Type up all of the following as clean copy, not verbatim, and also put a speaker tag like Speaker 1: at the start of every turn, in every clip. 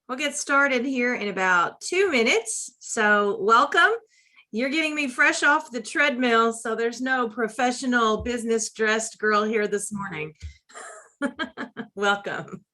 Speaker 1: We'll get started here in about 2 minutes. So welcome. You're getting me fresh off the treadmill, so there's no professional business dressed girl here this morning. Welcome.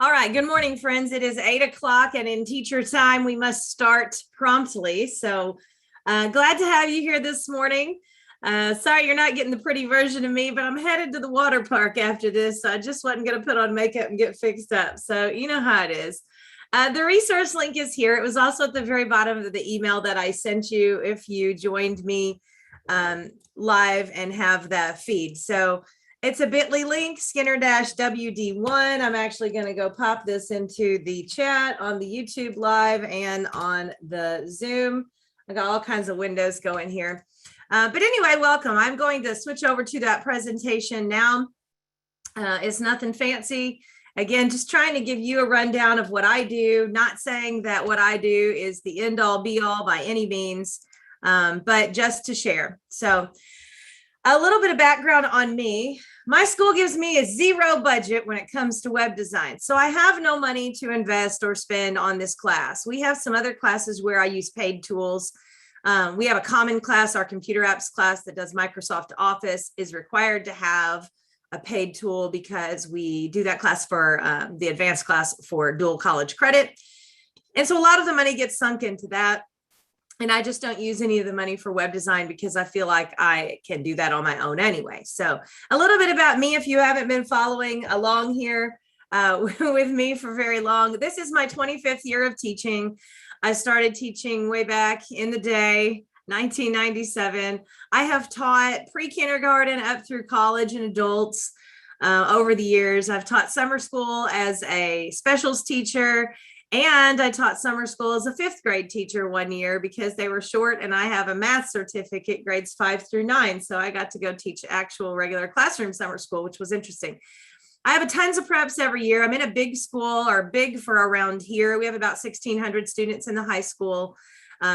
Speaker 1: All right, good morning, friends. It is 8 o'clock and in teacher time, we must start promptly. So glad to have you here this morning. Sorry you're not getting the pretty version of me, but I'm headed to the water park after this. So I just wasn't going to put on makeup and get fixed up. So you know how it is. The resource link is here. It was also at the very bottom of the email that I sent you if you joined me live and have that feed. So it's a bit.ly link, Skinner-WD1. I'm actually going to go pop this into the chat on the YouTube live and on the Zoom. I got all kinds of windows going here. But anyway, welcome. I'm going to switch over to that presentation now. It's nothing fancy. Again, just trying to give you a rundown of what I do, not saying that what I do is the end all be all by any means, but just to share. So a little bit of background on me. My school gives me a zero budget when it comes to web design. So I have no money to invest or spend on this class. We have some other classes where I use paid tools. We have a common class, our computer apps class that does Microsoft Office is required to have a paid tool because we do that class for the advanced class for dual college credit. And so a lot of the money gets sunk into that. And I just don't use any of the money for web design because I feel like I can do that on my own anyway. So a little bit about me, if you haven't been following along here with me for very long. This is my 25th year of teaching. I started teaching way back in the day, 1997. I have taught pre-kindergarten up through college and adults over the years. I've taught summer school as a specials teacher. And I taught summer school as a 5th grade teacher one year because they were short and I have a math certificate grades 5 through 9. So I got to go teach actual regular classroom summer school, which was interesting. I have tons of preps every year. I'm in a big school, or big for around here. We have about 1,600 students in the high school,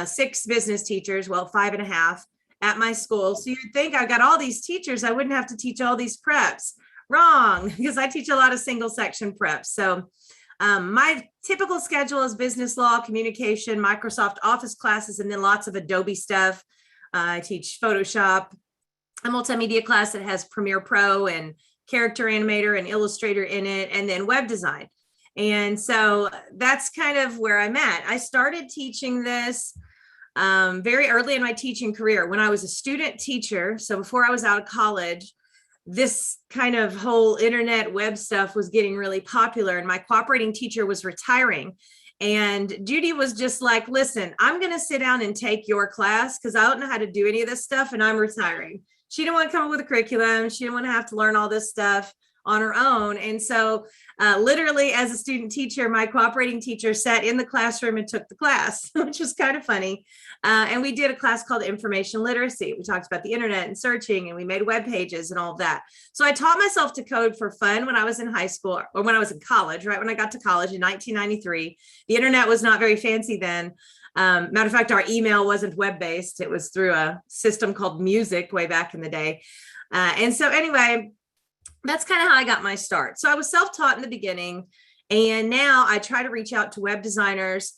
Speaker 1: 6 business teachers, well, 5.5 at my school. So you'd think I've got all these teachers, I wouldn't have to teach all these preps. Wrong, because I teach a lot of single section preps. So my typical schedule is business law, communication, Microsoft Office classes, and then lots of Adobe stuff. I teach Photoshop, a multimedia class that has Premiere Pro and Character Animator and Illustrator in it, and then web design. And so that's kind of where I'm at. I started teaching this very early in my teaching career when I was a student teacher. So before I was out of college, this kind of whole internet web stuff was getting really popular and my cooperating teacher was retiring. And Judy was just like, listen, I'm going to sit down and take your class because I don't know how to do any of this stuff and I'm retiring. She didn't want to come up with a curriculum. She didn't want to have to learn all this stuff on her own. And so literally as a student teacher, my cooperating teacher sat in the classroom and took the class, which was kind of funny. And we did a class called information literacy. We talked about the internet and searching, and we made web pages and all of that. So I taught myself to code for fun when I was in high school, or when I was in college, right when I got to college in 1993. The internet was not very fancy then. Matter of fact, our email wasn't web-based. It was through a system called Music way back in the day. And so anyway, that's kind of how I got my start. So I was self-taught in the beginning, and now I try to reach out to web designers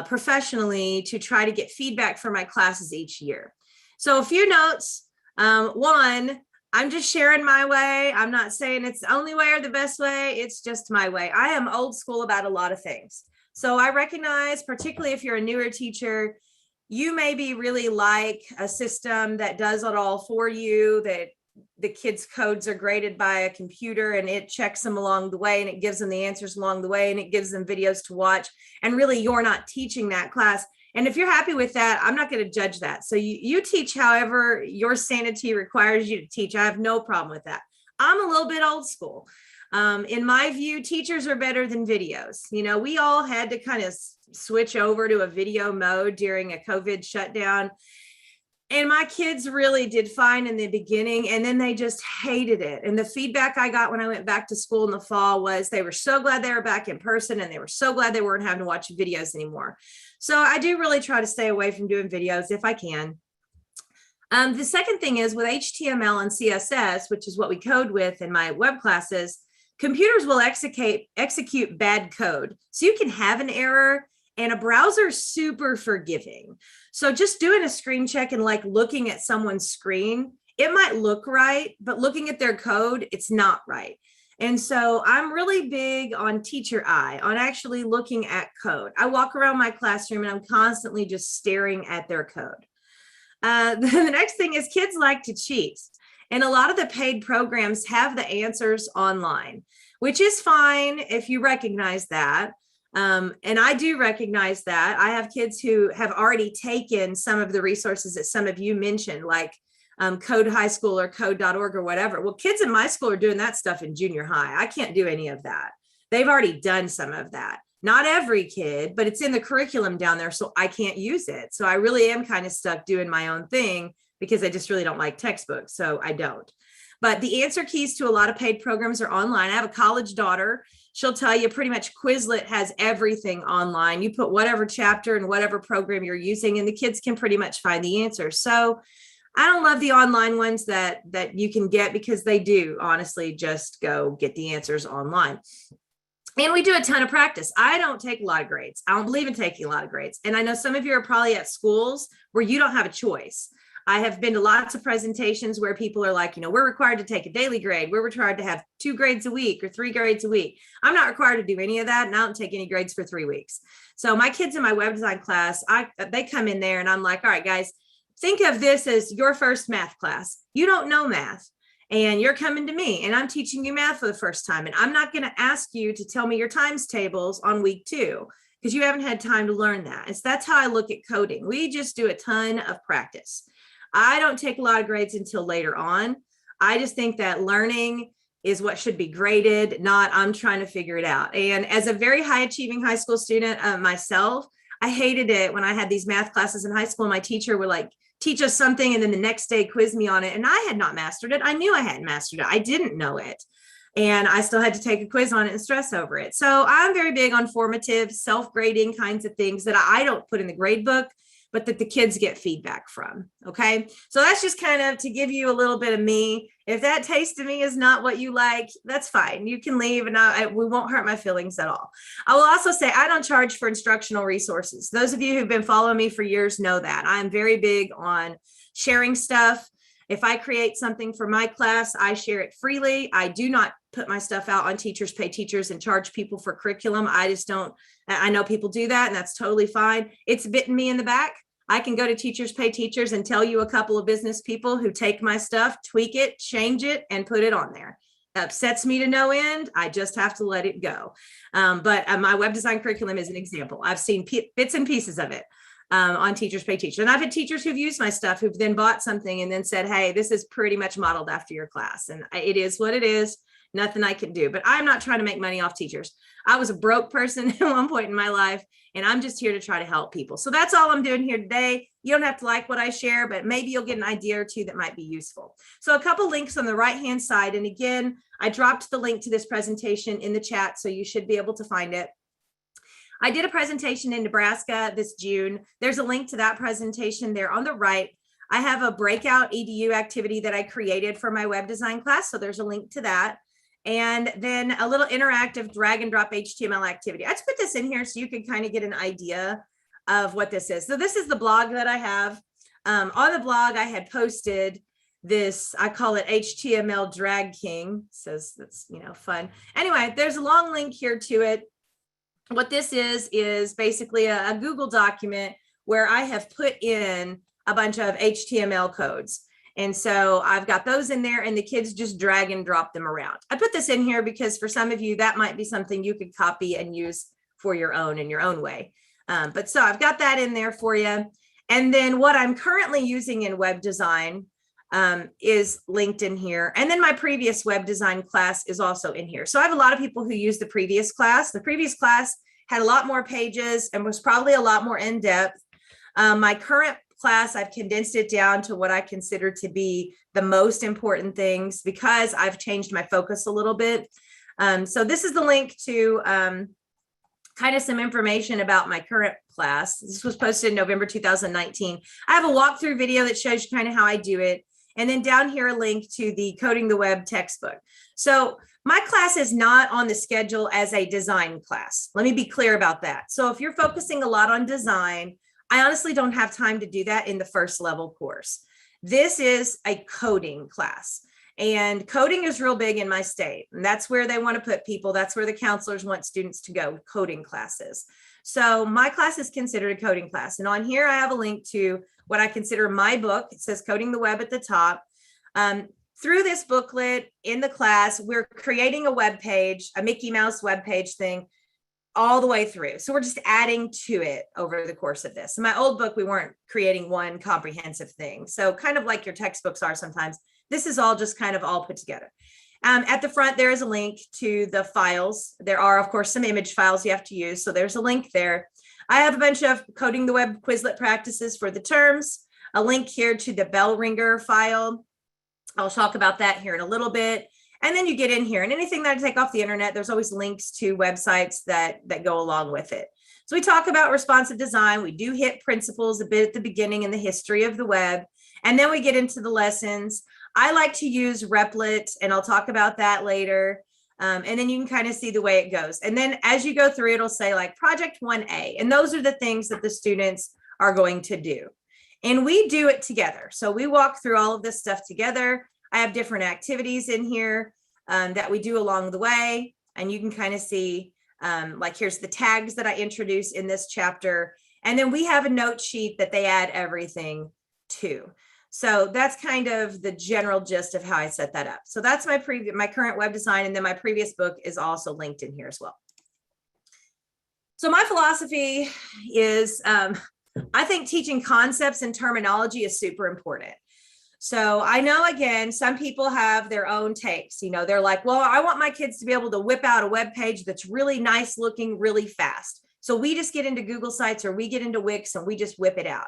Speaker 1: professionally to try to get feedback for my classes each year. So a few notes. One, I'm just sharing my way. I'm not saying it's the only way or the best way. It's just my way. I am old school about a lot of things. So I recognize, particularly if you're a newer teacher, you maybe really like a system that does it all for you, that the kids' codes are graded by a computer and it checks them along the way and it gives them the answers along the way and it gives them videos to watch. And really, you're not teaching that class. And if you're happy with that, I'm not going to judge that. So you teach however your sanity requires you to teach. I have no problem with that. I'm a little bit old school. In my view, teachers are better than videos. You know, we all had to kind of switch over to a video mode during a COVID shutdown. And my kids really did fine in the beginning, and then they just hated it. And the feedback I got when I went back to school in the fall was they were so glad they were back in person, and they were so glad they weren't having to watch videos anymore. So I do really try to stay away from doing videos if I can. The second thing is with HTML and CSS, which is what we code with in my web classes, computers will execute bad code. So you can have an error, and a browser is super forgiving. So just doing a screen check and like looking at someone's screen, it might look right, but looking at their code, it's not right. And so I'm really big on teacher eye, on actually looking at code. I walk around my classroom and I'm constantly just staring at their code. The next thing is kids like to cheat. And a lot of the paid programs have the answers online, which is fine if you recognize that. And I do recognize that. I have kids who have already taken some of the resources that some of you mentioned, like Code High School or code.org or whatever. Well, kids in my school are doing that stuff in junior high. I can't do any of that. They've already done some of that. Not every kid, but it's in the curriculum down there, so I can't use it. So I really am kind of stuck doing my own thing because I just really don't like textbooks, so I don't. But the answer keys to a lot of paid programs are online. I have a college daughter. She'll tell you pretty much Quizlet has everything online. You put whatever chapter and whatever program you're using, and the kids can pretty much find the answer. So I don't love the online ones that you can get, because they do honestly just go get the answers online. And we do a ton of practice. I don't take a lot of grades. I don't believe in taking a lot of grades. And I know some of you are probably at schools where you don't have a choice. I have been to lots of presentations where people are like, you know, we're required to take a daily grade. We're required to have 2 grades a week or 3 grades a week. I'm not required to do any of that, and I don't take any grades for 3 weeks. So my kids in my web design class, they come in there and I'm like, all right, guys, think of this as your first math class. You don't know math, and you're coming to me and I'm teaching you math for the first time. And I'm not going to ask you to tell me your times tables on week 2 because you haven't had time to learn that. And so that's how I look at coding. We just do a ton of practice. I don't take a lot of grades until later on. I just think that learning is what should be graded, not I'm trying to figure it out. And as a very high achieving high school student myself, I hated it when I had these math classes in high school. My teacher would like teach us something and then the next day quiz me on it. And I had not mastered it. I knew I hadn't mastered it. I didn't know it. And I still had to take a quiz on it and stress over it. So I'm very big on formative, self-grading kinds of things that I don't put in the grade book, but that the kids get feedback from. Okay. So that's just kind of to give you a little bit of me. If that taste of me is not what you like, that's fine. You can leave and we won't hurt my feelings at all. I will also say I don't charge for instructional resources. Those of you who've been following me for years know that. I'm very big on sharing stuff. If I create something for my class, I share it freely. I do not put my stuff out on Teachers Pay Teachers and charge people for curriculum. I just don't. I know people do that, and that's totally fine. It's bitten me in the back. I can go to Teachers Pay Teachers and tell you a couple of business people who take my stuff, tweak it, change it, and put it on there. upsets me to no end. I just have to let it go. But my web design curriculum is an example. I've seen bits and pieces of it on Teachers Pay Teacher. And I've had teachers who've used my stuff who've then bought something and then said, hey, this is pretty much modeled after your class. And it is what it is. Nothing I can do. But I'm not trying to make money off teachers. I was a broke person at one point in my life, and I'm just here to try to help people. So that's all I'm doing here today. You don't have to like what I share, but maybe you'll get an idea or two that might be useful. So a couple links on the right-hand side. And again, I dropped the link to this presentation in the chat, so you should be able to find it. I did a presentation in Nebraska this June. There's a link to that presentation there on the right. I have a breakout EDU activity that I created for my web design class. So there's a link to that. And then a little interactive drag and drop HTML activity. I just put this in here so you can kind of get an idea of what this is. So this is the blog that I have. On the blog, I had posted this, I call it HTML Drag King. It says that's, fun. Anyway, there's a long link here to it. What this is basically a Google document where I have put in a bunch of HTML codes. And so I've got those in there, and the kids just drag and drop them around. I put this in here because for some of you, that might be something you could copy and use for your own in your own way. But so I've got that in there for you. And then what I'm currently using in web design is linked in here. And then my previous web design class is also in here. So I have a lot of people who use the previous class. The previous class had a lot more pages and was probably a lot more in depth. My current class, I've condensed it down to what I consider to be the most important things because I've changed my focus a little bit. So this is the link to kind of some information about my current class. This was posted in November 2019. I have a walkthrough video that shows you kind of how I do it. And then down here, a link to the Coding the Web textbook. So my class is not on the schedule as a design class. Let me be clear about that. So if you're focusing a lot on design, I honestly don't have time to do that in the first level course. This is a coding class, and coding is real big in my state. And that's where they want to put people. That's where the counselors want students to go, coding classes. So my class is considered a coding class. And on here, I have a link to what I consider my book. It says Coding the Web at the top. Through this booklet in the class, we're creating a web page, a Mickey Mouse web page thing, all the way through. So we're just adding to it over the course of this. In my old book, we weren't creating one comprehensive thing. So kind of like your textbooks are sometimes, this is all just kind of all put together. At the front, there is a link to the files. There are, of course, some image files you have to use. So there's a link there. I have a bunch of Coding the Web Quizlet practices for the terms, a link here to the bell ringer file. I'll talk about that here in a little bit. And then you get in here, and anything that I take off the internet, there's always links to websites that go along with it. So we talk about responsive design. We do hit principles a bit at the beginning in the history of the web. And then we get into the lessons. I like to use Replit, and I'll talk about that later. And then you can kind of see the way it goes. And then as you go through, it'll say like Project 1A. And those are the things that the students are going to do. And we do it together. So we walk through all of this stuff together. I have different activities in here that we do along the way. And you can kind of see, like here's the tags that I introduce in this chapter. And then we have a note sheet that they add everything to. So that's kind of the general gist of how I set that up. So that's my current web design. And then my previous book is also linked in here as well. So my philosophy is, I think teaching concepts and terminology is super important. So I know, again, some people have their own takes. They're like, well, I want my kids to be able to whip out a web page that's really nice looking really fast. So we just get into Google Sites or we get into Wix and we just whip it out.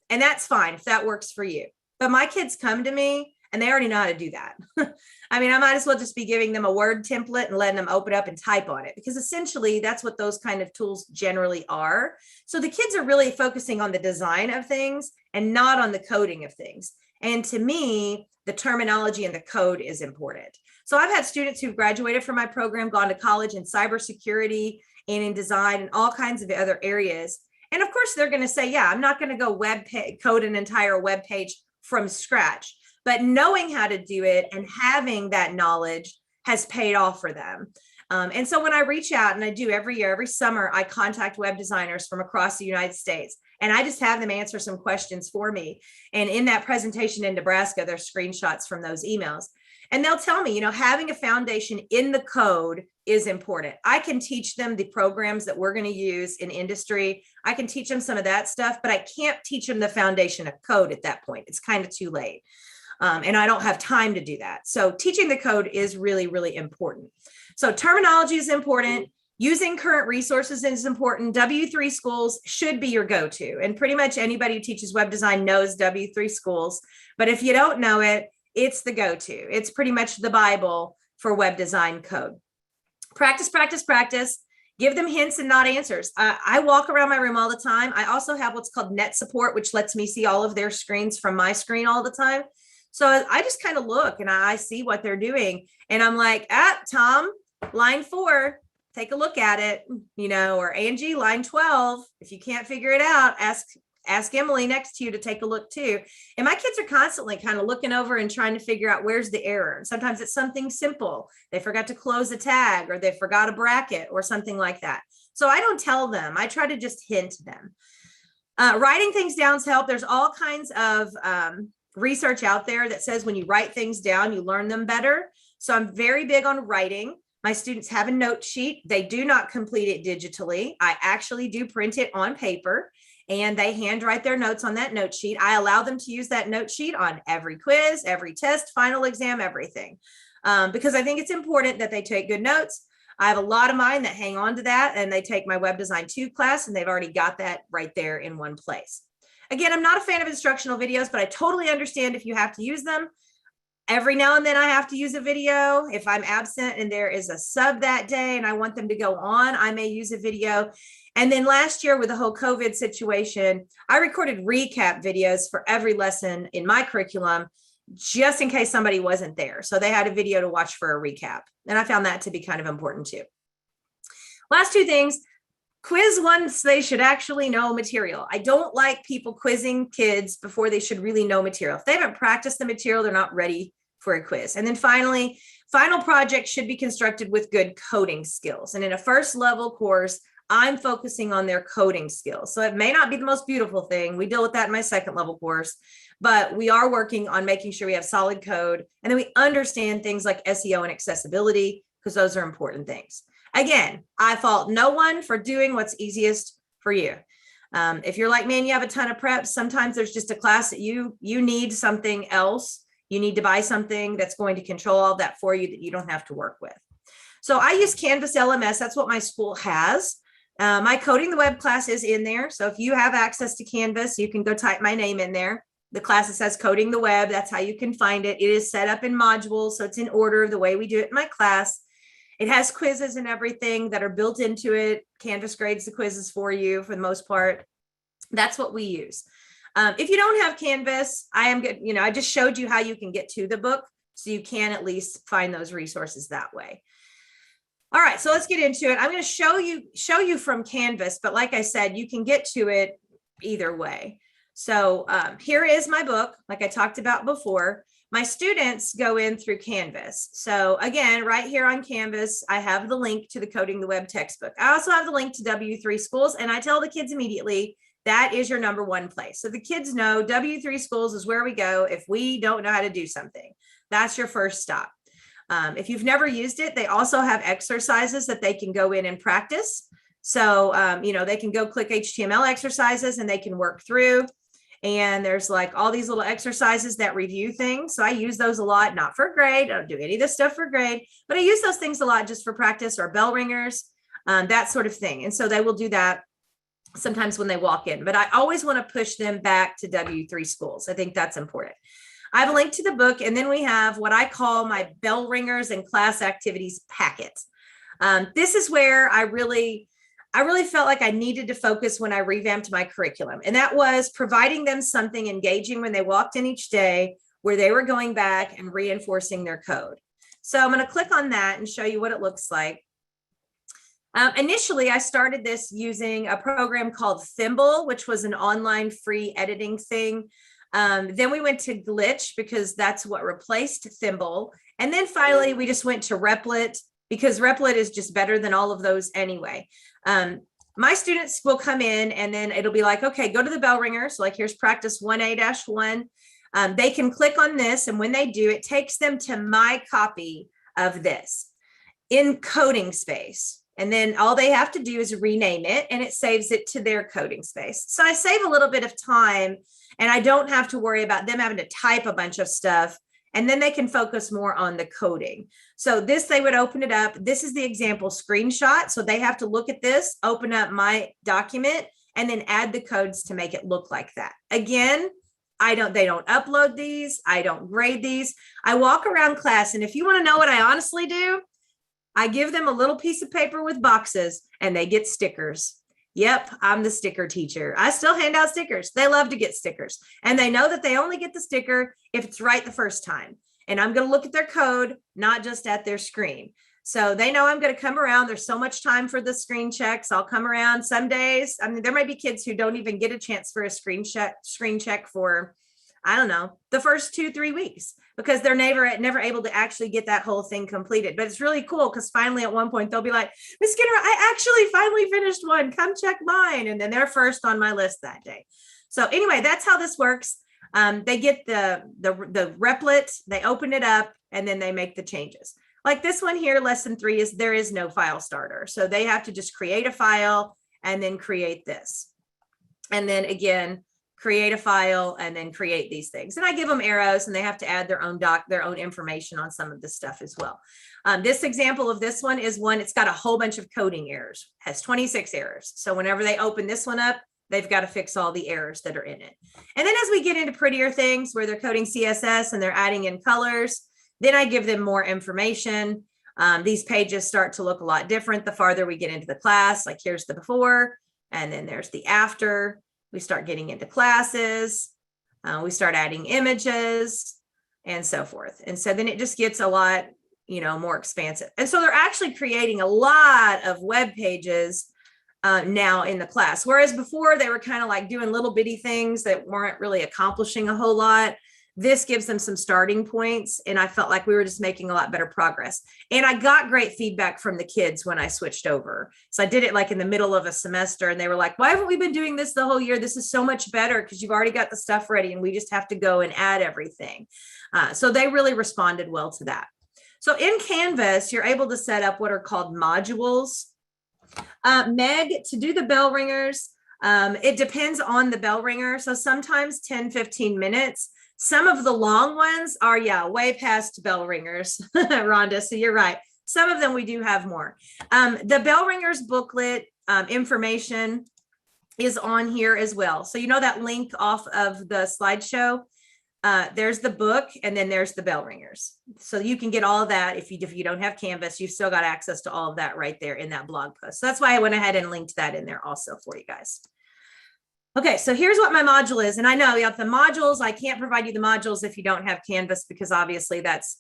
Speaker 1: And that's fine if that works for you. But my kids come to me and they already know how to do that. I mean, I might as well just be giving them a Word template and letting them open up and type on it, because essentially that's what those kind of tools generally are. So the kids are really focusing on the design of things and not on the coding of things. And to me, the terminology and the code is important. So I've had students who've graduated from my program, gone to college in cybersecurity and in design and all kinds of other areas. And of course, they're going to say, yeah, I'm not going to go code an entire web page from scratch. But knowing how to do it and having that knowledge has paid off for them. And so when I reach out, and I do every year, every summer, I contact web designers from across the United States. And I just have them answer some questions for me. And in that presentation in Nebraska, there's screenshots from those emails. And they'll tell me, having a foundation in the code is important. I can teach them the programs that we're going to use in industry. I can teach them some of that stuff, but I can't teach them the foundation of code at that point. It's kind of too late. And I don't have time to do that. So teaching the code is really, really important. So terminology is important. Using current resources is important. W3 Schools should be your go-to. And pretty much anybody who teaches web design knows W3 Schools. But if you don't know it, it's the go-to. It's pretty much the Bible for web design code. Practice, practice, practice. Give them hints and not answers. I walk around my room all the time. I also have what's called net support, which lets me see all of their screens from my screen all the time. So I just kind of look and I see what they're doing. And I'm like, Tom, line 4, take a look at it, or Angie, line 12. If you can't figure it out, ask Emily next to you to take a look too. And my kids are constantly kind of looking over and trying to figure out where's the error. And sometimes it's something simple. They forgot to close a tag, or they forgot a bracket or something like that. So I don't tell them. I try to just hint them. Writing things down's help. There's all kinds of research out there that says when you write things down, you learn them better. So I'm very big on writing. My students have a note sheet. They do not complete it digitally. I actually do print it on paper, and they handwrite their notes on that note sheet. I allow them to use that note sheet on every quiz, every test, final exam, everything, because I think it's important that they take good notes. I have a lot of mine that hang on to that, and they take my Web Design 2 class, and they've already got that right there in one place. Again, I'm not a fan of instructional videos, but I totally understand if you have to use them. Every now and then I have to use a video. If I'm absent and there is a sub that day and I want them to go on, I may use a video. And then last year with the whole COVID situation, I recorded recap videos for every lesson in my curriculum, just in case somebody wasn't there. So they had a video to watch for a recap. And I found that to be kind of important too. Last 2 things. Quiz once they should actually know material. I don't like people quizzing kids before they should really know material. If they haven't practiced the material, they're not ready for a quiz. And then finally, final projects should be constructed with good coding skills. And in a first level course, I'm focusing on their coding skills. So it may not be the most beautiful thing. We deal with that in my second level course, but we are working on making sure we have solid code. And then we understand things like SEO and accessibility, because those are important things. Again, I fault no one for doing what's easiest for you. If you're like me and you have a ton of preps, sometimes there's just a class that you need something else. You need to buy something that's going to control all that for you that you don't have to work with. So I use Canvas LMS. That's what my school has. My Coding the Web class is in there. So if you have access to Canvas, you can go type my name in there. The class that says Coding the Web, that's how you can find it. It is set up in modules, so it's in order of the way we do it in my class. It has quizzes and everything that are built into it. Canvas grades the quizzes for you for the most part. That's what we use. If you don't have Canvas, I am good. I just showed you how you can get to the book, so you can at least find those resources that way. All right, so let's get into it. I'm going to show you from Canvas, but like I said, you can get to it either way. So here is my book, like I talked about before. My students go in through Canvas. So again, right here on Canvas, I have the link to the Coding the Web textbook. I also have the link to W3 Schools, and I tell the kids immediately, that is your number 1 place. So the kids know W3 Schools is where we go if we don't know how to do something. That's your first stop. If you've never used it, they also have exercises that they can go in and practice. So, they can go click HTML exercises and they can work through. And there's like all these little exercises that review things. So I use those a lot, not for grade. I don't do any of this stuff for grade, but I use those things a lot just for practice or bell ringers, that sort of thing. And so they will do that sometimes when they walk in, but I always want to push them back to W3 Schools. I think that's important. I have a link to the book, and then we have what I call my bell ringers and class activities packet. This is where I really felt like I needed to focus when I revamped my curriculum. And that was providing them something engaging when they walked in each day where they were going back and reinforcing their code. So I'm going to click on that and show you what it looks like. Initially, I started this using a program called Thimble, which was an online free editing thing. Then we went to Glitch because that's what replaced Thimble. And then finally, we just went to Replit because Replit is just better than all of those anyway. My students will come in and then it'll be like, okay, go to the bell ringer. So like here's practice 1A-1. They can click on this, and when they do, it takes them to my copy of this in coding space. And then all they have to do is rename it, and it saves it to their coding space. So I save a little bit of time, and I don't have to worry about them having to type a bunch of stuff. And then they can focus more on the coding. So this, they would open it up. This is the example screenshot. So they have to look at this, open up my document, and then add the codes to make it look like that. Again, they don't upload these. I don't grade these. I walk around class, and if you want to know what I honestly do, I give them a little piece of paper with boxes, and they get stickers. Yep, I'm the sticker teacher. I still hand out stickers. They love to get stickers, and they know that they only get the sticker if it's right the first time. And I'm going to look at their code, not just at their screen. So they know I'm going to come around. There's so much time for the screen checks. I'll come around some days. I mean, there might be kids who don't even get a chance for a screen check for, I don't know, the first 2-3 weeks, because they're never able to actually get that whole thing completed. But it's really cool, because finally at one point they'll be like, Miss Skinner, I actually finally finished one. Come check mine. And then they're first on my list that day. So anyway, that's how this works. They get the replet, they open it up, and then they make the changes. Like this one here, lesson 3 is there is no file starter. So they have to just create a file and then create this. And then again, create a file and then create these things. And I give them arrows, and they have to add their own information on some of this stuff as well. This example of this one is one, it's got a whole bunch of coding errors, has 26 errors. So whenever they open this one up, they've got to fix all the errors that are in it. And then as we get into prettier things where they're coding CSS and they're adding in colors, then I give them more information. These pages start to look a lot different the farther we get into the class. Like here's the before, and then there's the after. We start getting into classes. We start adding images and so forth. And so then it just gets a lot, more expansive. And so they're actually creating a lot of web pages now in the class. Whereas before they were kind of like doing little bitty things that weren't really accomplishing a whole lot. This gives them some starting points, and I felt like we were just making a lot better progress. And I got great feedback from the kids when I switched over. So I did it like in the middle of a semester, and they were like, why haven't we been doing this the whole year? This is so much better because you've already got the stuff ready and we just have to go and add everything. So they really responded well to that. So in Canvas, you're able to set up what are called modules. Meg, to do the bell ringers, it depends on the bell ringer. So sometimes 10-15 minutes. Some of the long ones are, way past bell ringers, Rhonda. So you're right. Some of them we do have more. The bell ringers booklet information is on here as well. So that link off of the slideshow, there's the book, and then there's the bell ringers. So you can get all of that. If you don't have Canvas, you've still got access to all of that right there in that blog post. So that's why I went ahead and linked that in there also for you guys. Okay, so here's what my module is. And I know the modules, I can't provide you the modules if you don't have Canvas, because obviously that's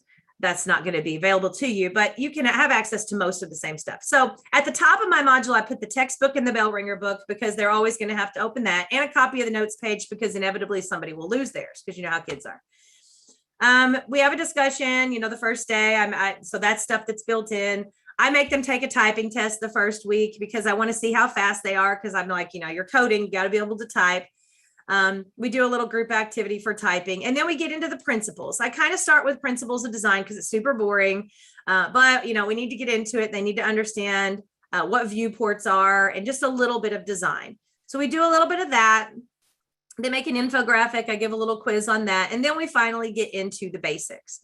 Speaker 1: not going to be available to you, but you can have access to most of the same stuff. So at the top of my module, I put the textbook and the bell ringer book, because they're always going to have to open that, and a copy of the notes page, because inevitably somebody will lose theirs, because you know how kids are. We have a discussion, the first day, so that's stuff that's built in. I make them take a typing test the first week, because I want to see how fast they are, because I'm like, you're coding, you got to be able to type. We do a little group activity for typing, and then we get into the principles. I kind of start with principles of design because it's super boring, but we need to get into it. They need to understand what viewports are and just a little bit of design. So we do a little bit of that. They make an infographic. I give a little quiz on that, and then we finally get into the basics.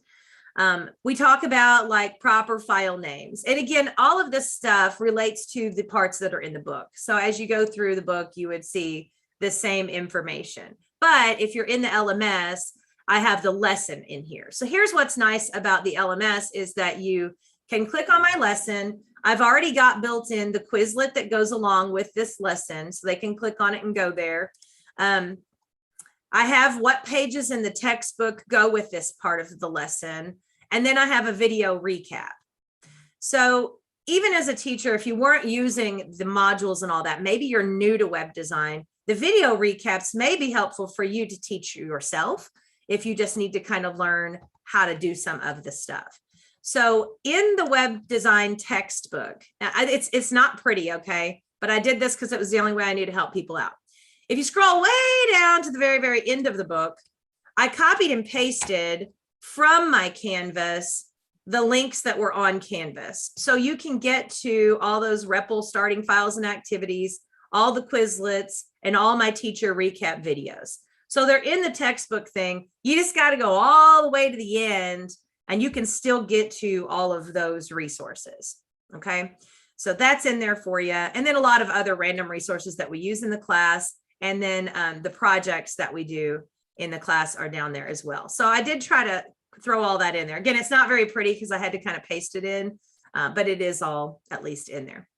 Speaker 1: We talk about like proper file names. And again, all of this stuff relates to the parts that are in the book. So as you go through the book, you would see the same information. But if you're in the LMS, I have the lesson in here. So here's what's nice about the LMS is that you can click on my lesson. I've already got built in the Quizlet that goes along with this lesson, so they can click on it and go there. I have what pages in the textbook go with this part of the lesson. And then I have a video recap. So even as a teacher, if you weren't using the modules and all that, maybe you're new to web design, the video recaps may be helpful for you to teach yourself if you just need to kind of learn how to do some of the stuff. So in the web design textbook, it's not pretty, okay? But I did this because it was the only way I knew to help people out. If you scroll way down to the very, very end of the book, I copied and pasted from my Canvas the links that were on Canvas. So you can get to all those REPL starting files and activities, all the Quizlets, and all my teacher recap videos. So they're in the textbook thing. You just got to go all the way to the end and you can still get to all of those resources. Okay. So that's in there for you. And then a lot of other random resources that we use in the class. And then the projects that we do in the class are down there as well. So I did try to throw all that in there. Again, it's not very pretty because I had to kind of paste it in, but it is all at least in there.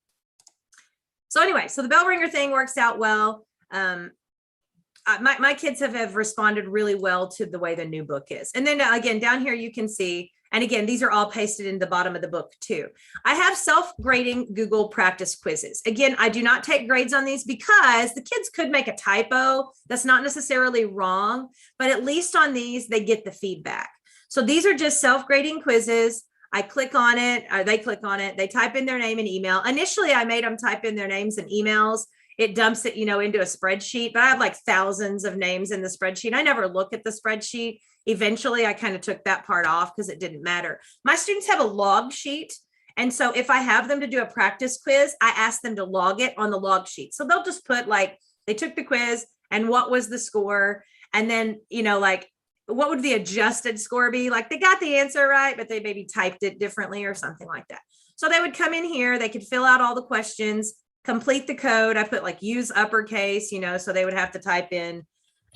Speaker 1: So anyway, so the bell ringer thing works out well. My kids have responded really well to the way the new book is. And then again, down here you can see, and again, these are all pasted in the bottom of the book too. I have self-grading Google practice quizzes. Again, I do not take grades on these because the kids could make a typo. That's not necessarily wrong, but at least on these, they get the feedback. So these are just self-grading quizzes. I click on it, or they click on it, they type in their name and email. Initially, I made them type in their names and emails. It dumps it, into a spreadsheet, but I have like thousands of names in the spreadsheet. I never look at the spreadsheet. Eventually, I kind of took that part off because it didn't matter. My students have a log sheet. And so if I have them to do a practice quiz, I ask them to log it on the log sheet. So they'll just put like, they took the quiz and what was the score? And then, like, what would the adjusted score be? Like they got the answer right, but they maybe typed it differently or something like that. So they would come in here, they could fill out all the questions, complete the code. I put like use uppercase, so they would have to type in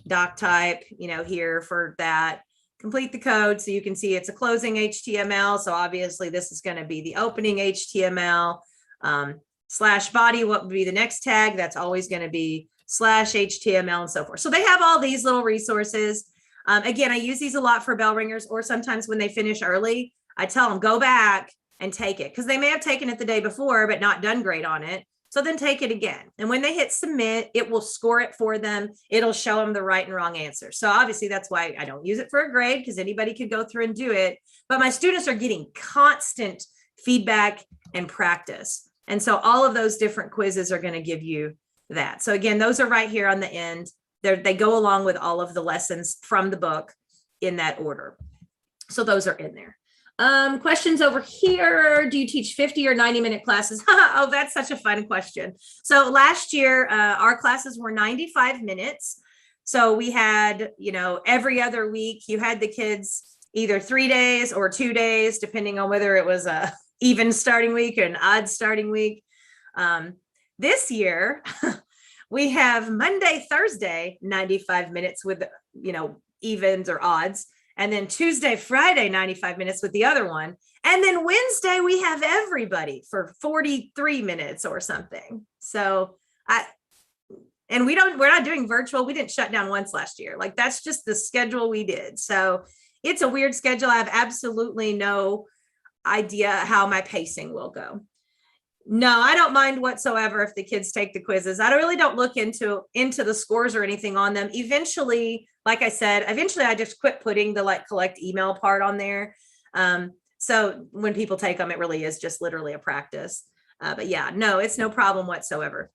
Speaker 1: doc type, here for that, complete the code. So you can see it's a closing HTML. So obviously this is going to be the opening HTML, slash body. What would be the next tag? That's always going to be slash HTML and so forth. So they have all these little resources. Again, I use these a lot for bell ringers, or sometimes when they finish early, I tell them go back and take it because they may have taken it the day before, but not done great on it. So then take it again. And when they hit submit, it will score it for them. It'll show them the right and wrong answer. So obviously that's why I don't use it for a grade because anybody could go through and do it. But my students are getting constant feedback and practice. And so all of those different quizzes are going to give you that. So again, those are right here on the end. They go along with all of the lessons from the book in that order. So those are in there. Questions over here. Do you teach 50 or 90-minute classes? Oh, that's such a fun question. So last year, our classes were 95 minutes. So we had, every other week you had the kids either 3 days or 2 days, depending on whether it was a even starting week or an odd starting week. This year, we have Monday, Thursday, 95 minutes with, evens or odds. And then Tuesday, Friday, 95 minutes with the other one. And then Wednesday, we have everybody for 43 minutes or something. So we're not doing virtual. We didn't shut down once last year. Like that's just the schedule we did. So it's a weird schedule. I have absolutely no idea how my pacing will go. No, I don't mind whatsoever if the kids take the quizzes. I really don't look into the scores or anything on them. Eventually, like I said, I just quit putting the collect email part on there. So when people take them, it really is just literally a practice. But yeah, no, it's no problem whatsoever.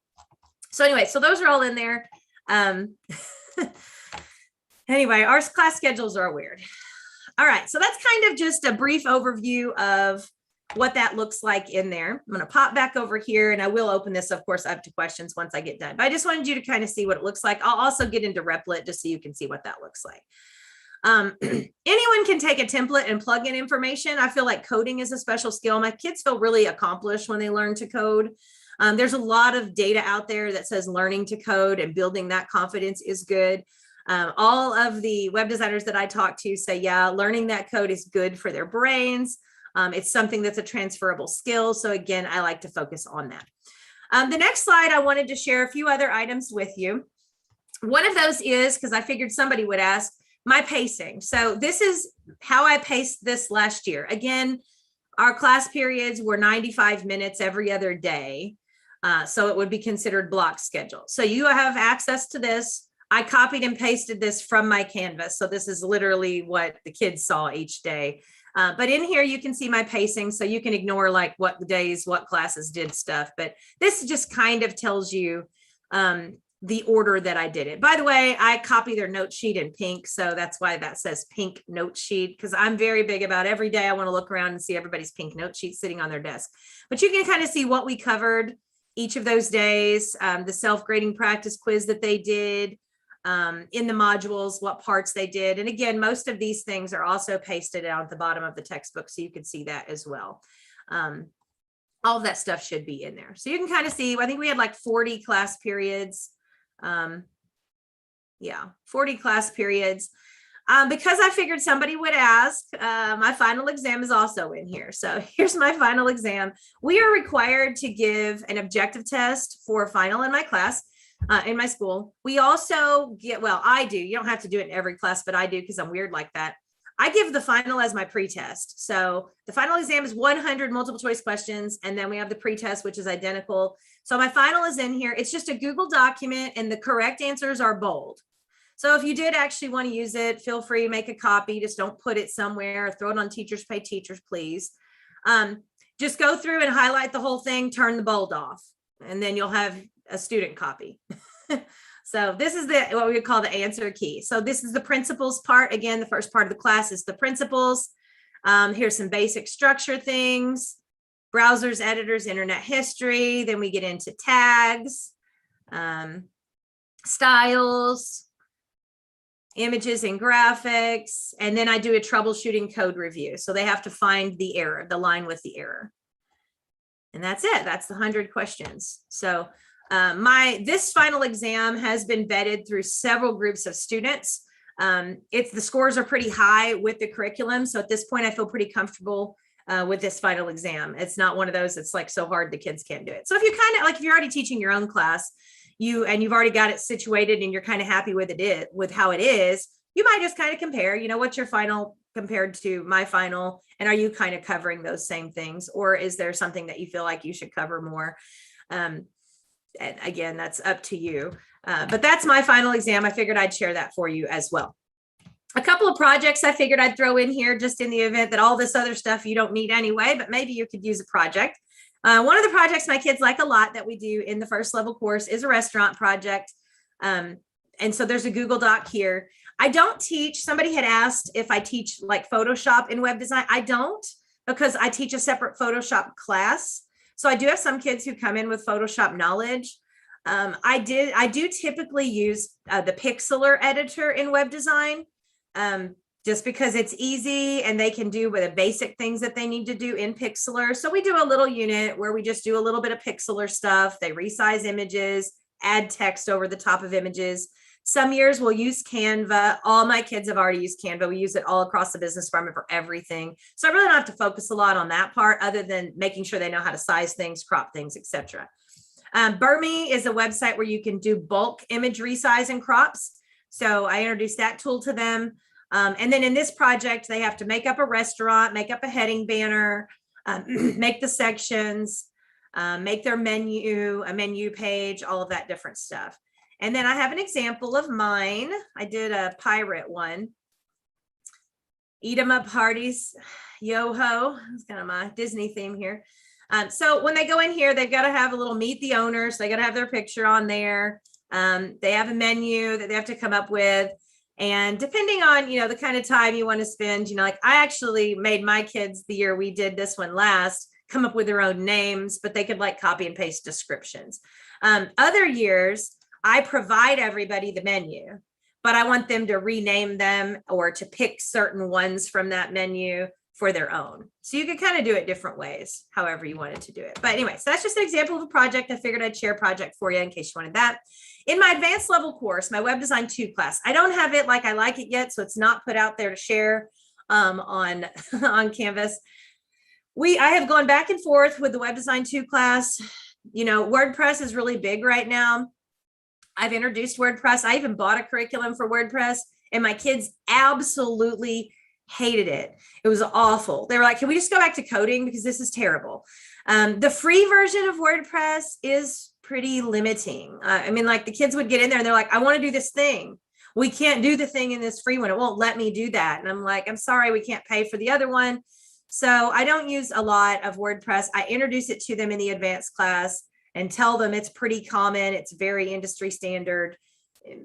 Speaker 1: So anyway, so those are all in there. Anyway, our class schedules are weird. All right, so that's kind of just a brief overview of what that looks like in there. I'm going to pop back over here and I will open this, of course, up to questions once I get done. But I just wanted you to kind of see what it looks like. I'll also get into Replit just so you can see what that looks like. Anyone can take a template and plug in information. I feel like coding is a special skill. My kids feel really accomplished when they learn to code. There's a lot of data out there that says learning to code and building that confidence is good. All of the web designers that I talk to say, yeah, learning that code is good for their brains. It's something that's a transferable skill. So again, I like to focus on that. The next slide, I wanted to share a few other items with you. One of those is, because I figured somebody would ask, my pacing. So this is how I paced this last year. Again, our class periods were 95 minutes every other day. So it would be considered block schedule. So you have access to this. I copied and pasted this from my Canvas. So this is literally what the kids saw each day. But in here, you can see my pacing. So you can ignore like what days, what classes did stuff. But this just kind of tells you the order that I did it. By the way, I copy their note sheet in pink. So that's why that says pink note sheet, because I'm very big about every day. I want to look around and see everybody's pink note sheet sitting on their desk. But you can kind of see what we covered each of those days, the self-grading practice quiz that they did, in the modules, what parts they did. And again, most of these things are also pasted out at the bottom of the textbook, so you can see that as well. All of that stuff should be in there. So you can kind of see, I think we had like 40 class periods. 40 class periods. Because I figured somebody would ask, my final exam is also in here. So here's my final exam. We are required to give an objective test for final in my class, in my school. We also get, well, I do, you don't have to do it in every class, but I do because I'm weird like that. I give the final as my pretest. So the final exam is 100 multiple choice questions. And then we have the pretest, which is identical. So my final is in here. It's just a Google document and the correct answers are bold. So if you did actually want to use it, feel free to make a copy. Just don't put it somewhere. Throw it on Teachers Pay Teachers, please. Just go through and highlight the whole thing, turn the bold off, and then you'll have a student copy. So this is what we would call the answer key. So this is the principles part. Again, the first part of the class is the principles. Here's some basic structure things, browsers, editors, internet history. Then we get into tags, styles, images and graphics. And then I do a troubleshooting code review. So they have to find the error, the line with the error. And that's it. That's the 100 questions. So this final exam has been vetted through several groups of students. The scores are pretty high with the curriculum. So at this point, I feel pretty comfortable with this final exam. It's not one of those that's like so hard the kids can't do it. So if you kind of like, if you're already teaching your own class, you've already got it situated and you're kind of happy with with how it is, you might just kind of compare, what's your final compared to my final? And are you kind of covering those same things? Or is there something that you feel like you should cover more? And again, that's up to you. But that's my final exam. I figured I'd share that for you as well. A couple of projects I figured I'd throw in here just in the event that all this other stuff you don't need anyway, but maybe you could use a project. One of the projects my kids like a lot that we do in the first level course is a restaurant project. And so there's a Google Doc here. I don't teach, somebody had asked if I teach like Photoshop in web design. I don't, because I teach a separate Photoshop class. So I do have some kids who come in with Photoshop knowledge. I do typically use the Pixlr editor in web design, just because it's easy and they can do with the basic things that they need to do in Pixlr. So we do a little unit where we just do a little bit of Pixlr stuff. They resize images, add text over the top of images. Some years we'll use Canva. All my kids have already used Canva. We use it all across the business department for everything. So I really don't have to focus a lot on that part other than making sure they know how to size things, crop things, etc. Burme is a website where you can do bulk image resize and crops. So I introduced that tool to them. And then in this project, they have to make up a restaurant, make up a heading banner, make the sections, make their menu, a menu page, all of that different stuff. And then I have an example of mine. I did a pirate one. Eat 'em up parties, yo-ho. That's kind of my Disney theme here. So when they go in here, they've got to have a little meet the owners. They got to have their picture on there. They have a menu that they have to come up with. And depending on, the kind of time you want to spend, like I actually made my kids the year we did this one last, come up with their own names, but they could like copy and paste descriptions. Other years, I provide everybody the menu, but I want them to rename them or to pick certain ones from that menu for their own. So you could kind of do it different ways, however you wanted to do it. But anyway, so that's just an example of a project. I figured I'd share a project for you in case you wanted that. In my advanced level course, my Web Design 2 class, I don't have it like I like it yet, so it's not put out there to share on Canvas. I have gone back and forth with the Web Design 2 class. WordPress is really big right now. I've introduced WordPress. I even bought a curriculum for WordPress, and my kids absolutely hated it. It was awful. They were like, can we just go back to coding because this is terrible. The free version of WordPress is pretty limiting. Like the kids would get in there and they're like, I want to do this thing. We can't do the thing in this free one. It won't let me do that. And I'm like, I'm sorry, we can't pay for the other one. So I don't use a lot of WordPress. I introduce it to them in the advanced class. and tell them it's pretty common, it's very industry standard,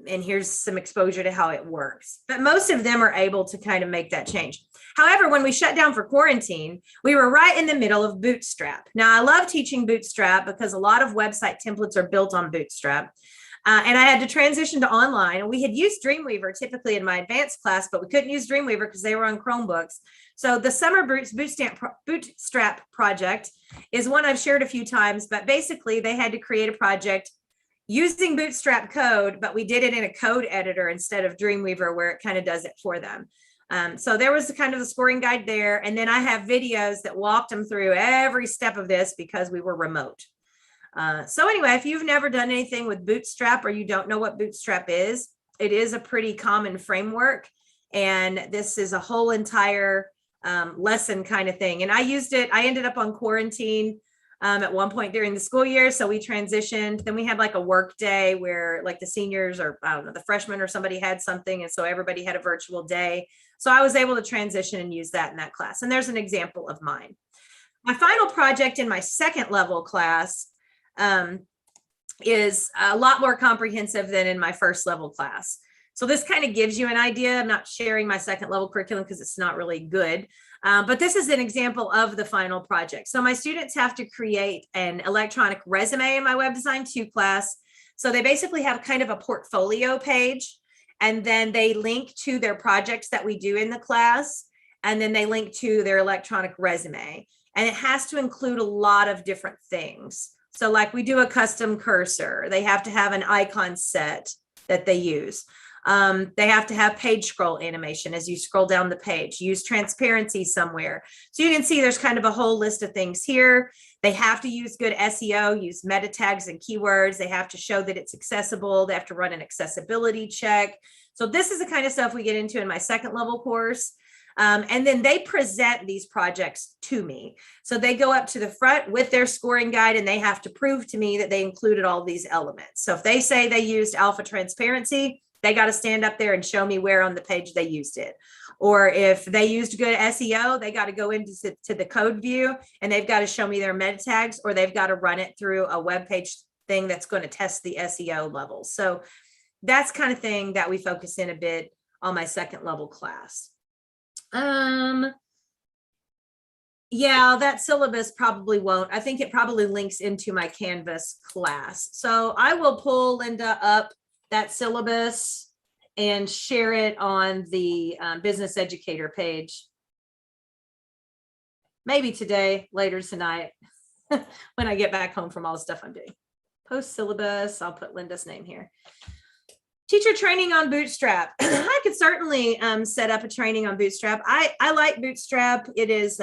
Speaker 1: and here's some exposure to how it works. But most of them are able to kind of make that change. However, when we shut down for quarantine, we were right in the middle of Bootstrap. Now, I love teaching Bootstrap because a lot of website templates are built on Bootstrap. And I had to transition to online. And we had used Dreamweaver typically in my advanced class, but we couldn't use Dreamweaver because they were on Chromebooks. So the summer Bootstrap project is one I've shared a few times, but basically they had to create a project using Bootstrap code, but we did it in a code editor instead of Dreamweaver, where it kind of does it for them. So there was kind of the scoring guide there. And then I have videos that walked them through every step of this because we were remote. So anyway, if you've never done anything with Bootstrap or you don't know what Bootstrap is, it is a pretty common framework. And this is a whole entire lesson kind of thing. And I used it, I ended up on quarantine at one point during the school year. So we transitioned. Then we had like a work day where like the seniors or I don't know, the freshmen or somebody had something. And so everybody had a virtual day. So I was able to transition and use that in that class. And there's an example of mine. My final project in my second level class is a lot more comprehensive than in my first level class. So this kind of gives you an idea. I'm not sharing my second level curriculum because it's not really good. But this is an example of the final project. So my students have to create an electronic resume in my Web Design 2 class. So they basically have kind of a portfolio page, and then they link to their projects that we do in the class, and then they link to their electronic resume. And it has to include a lot of different things. So like we do a custom cursor, they have to have an icon set that they use. They have to have page scroll animation as you scroll down the page, use transparency somewhere. So you can see there's kind of a whole list of things here. They have to use good SEO, use meta tags and keywords. They have to show that it's accessible. They have to run an accessibility check. So this is the kind of stuff we get into in my second level course. And then they present these projects to me. So they go up to the front with their scoring guide and they have to prove to me that they included all these elements. So if they say they used alpha transparency, they got to stand up there and show me where on the page they used it. Or if they used good SEO, they got to go into the code view and they've got to show me their meta tags, or they've got to run it through a web page thing that's going to test the SEO levels. So that's kind of thing that we focus in a bit on my second level class. Yeah, that syllabus probably won't. I think it probably links into my Canvas class. So I will pull Linda up that syllabus and share it on the business educator page. Maybe today, later tonight, when I get back home from all the stuff I'm doing. Post syllabus, I'll put Linda's name here. Teacher training on Bootstrap. I could certainly set up a training on Bootstrap. I like Bootstrap. It is,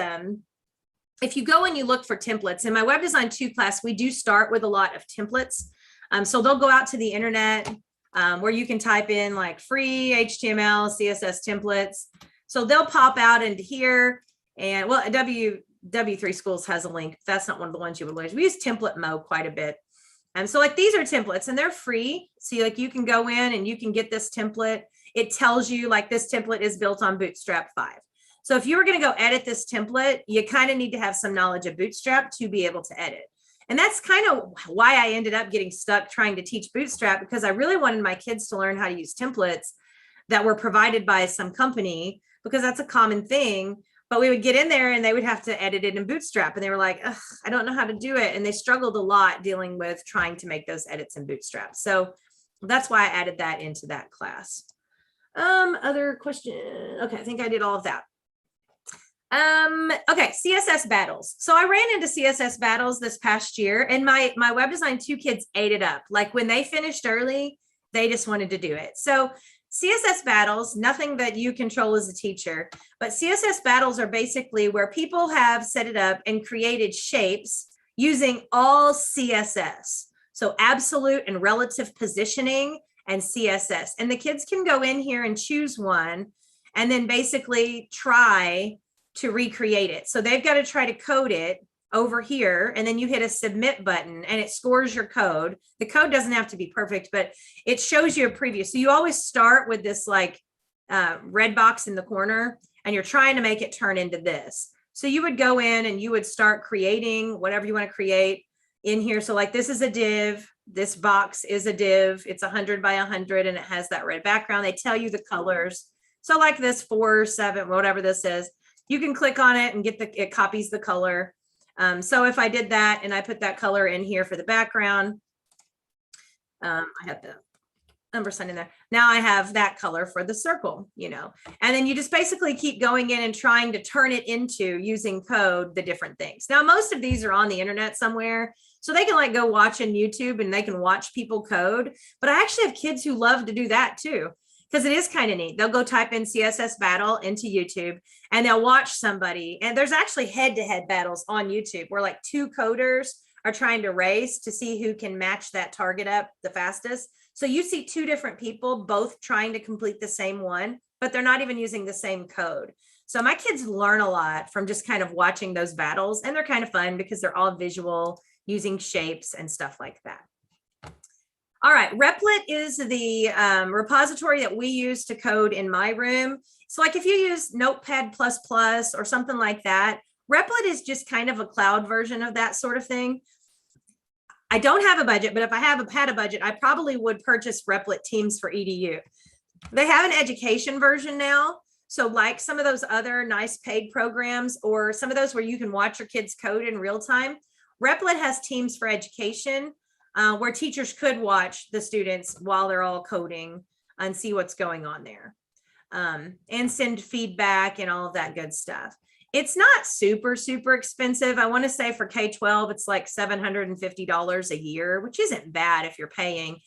Speaker 1: if you go and you look for templates, in my Web Design 2 class, we do start with a lot of templates. So they'll go out to the internet where you can type in like free HTML, CSS templates. So they'll pop out into here. And well, W3 Schools has a link. That's not one of the ones you would learn. We use Template Mo quite a bit. And so like these are templates and they're free. So like you can go in and you can get this template. It tells you like this template is built on Bootstrap 5. So if you were going to go edit this template, you kind of need to have some knowledge of Bootstrap to be able to edit. And that's kind of why I ended up getting stuck trying to teach Bootstrap, because I really wanted my kids to learn how to use templates that were provided by some company, because that's a common thing. But we would get in there and they would have to edit it in Bootstrap. And they were like, I don't know how to do it. And they struggled a lot dealing with trying to make those edits in Bootstrap. So that's why I added that into that class. Other question. Okay, I think I did all of that. Okay, CSS battles. So I ran into CSS battles this past year, and my Web Design 2 kids ate it up. Like when they finished early, they just wanted to do it. So CSS battles, nothing that you control as a teacher, but CSS battles are basically where people have set it up and created shapes using all CSS. So absolute and relative positioning and CSS. And the kids can go in here and choose one and then basically try to recreate it. So they've got to try to code it over here, and then you hit a submit button and it scores your code. The code doesn't have to be perfect, but it shows you a preview. So you always start with this like red box in the corner, and you're trying to make it turn into this. So you would go in and you would start creating whatever you want to create. in here. So like this is a div, this box is a div, it's 100 by 100 and it has that red background. They tell you the colors. So like this 4, 7, whatever this is, you can click on it and get it copies the color. So if I did that and I put that color in here for the background, I have the number sign in there. Now I have that color for the circle, you know, and then you just basically keep going in and trying to turn it into, using code, the different things. Now, most of these are on the internet somewhere, so they can like go watch on YouTube and they can watch people code. But I actually have kids who love to do that too, because it is kind of neat. They'll go type in CSS battle into YouTube and they'll watch somebody. And there's actually head-to-head battles on YouTube where like 2 coders are trying to race to see who can match that target up the fastest. So you see 2 different people both trying to complete the same one, but they're not even using the same code. So my kids learn a lot from just kind of watching those battles, and they're kind of fun because they're all visual, using shapes and stuff like that. All right, Replit is the repository that we use to code in my room. So like if you use Notepad++ or something like that, Replit is just kind of a cloud version of that sort of thing. I don't have a budget, but if I had a budget, I probably would purchase Replit Teams for EDU. They have an education version now. So like some of those other nice paid programs, or some of those where you can watch your kids code in real time, Replit has Teams for Education, where teachers could watch the students while they're all coding and see what's going on there, and send feedback and all of that good stuff. It's not super, super expensive. I want to say for K-12, it's like $750 a year, which isn't bad if you're paying,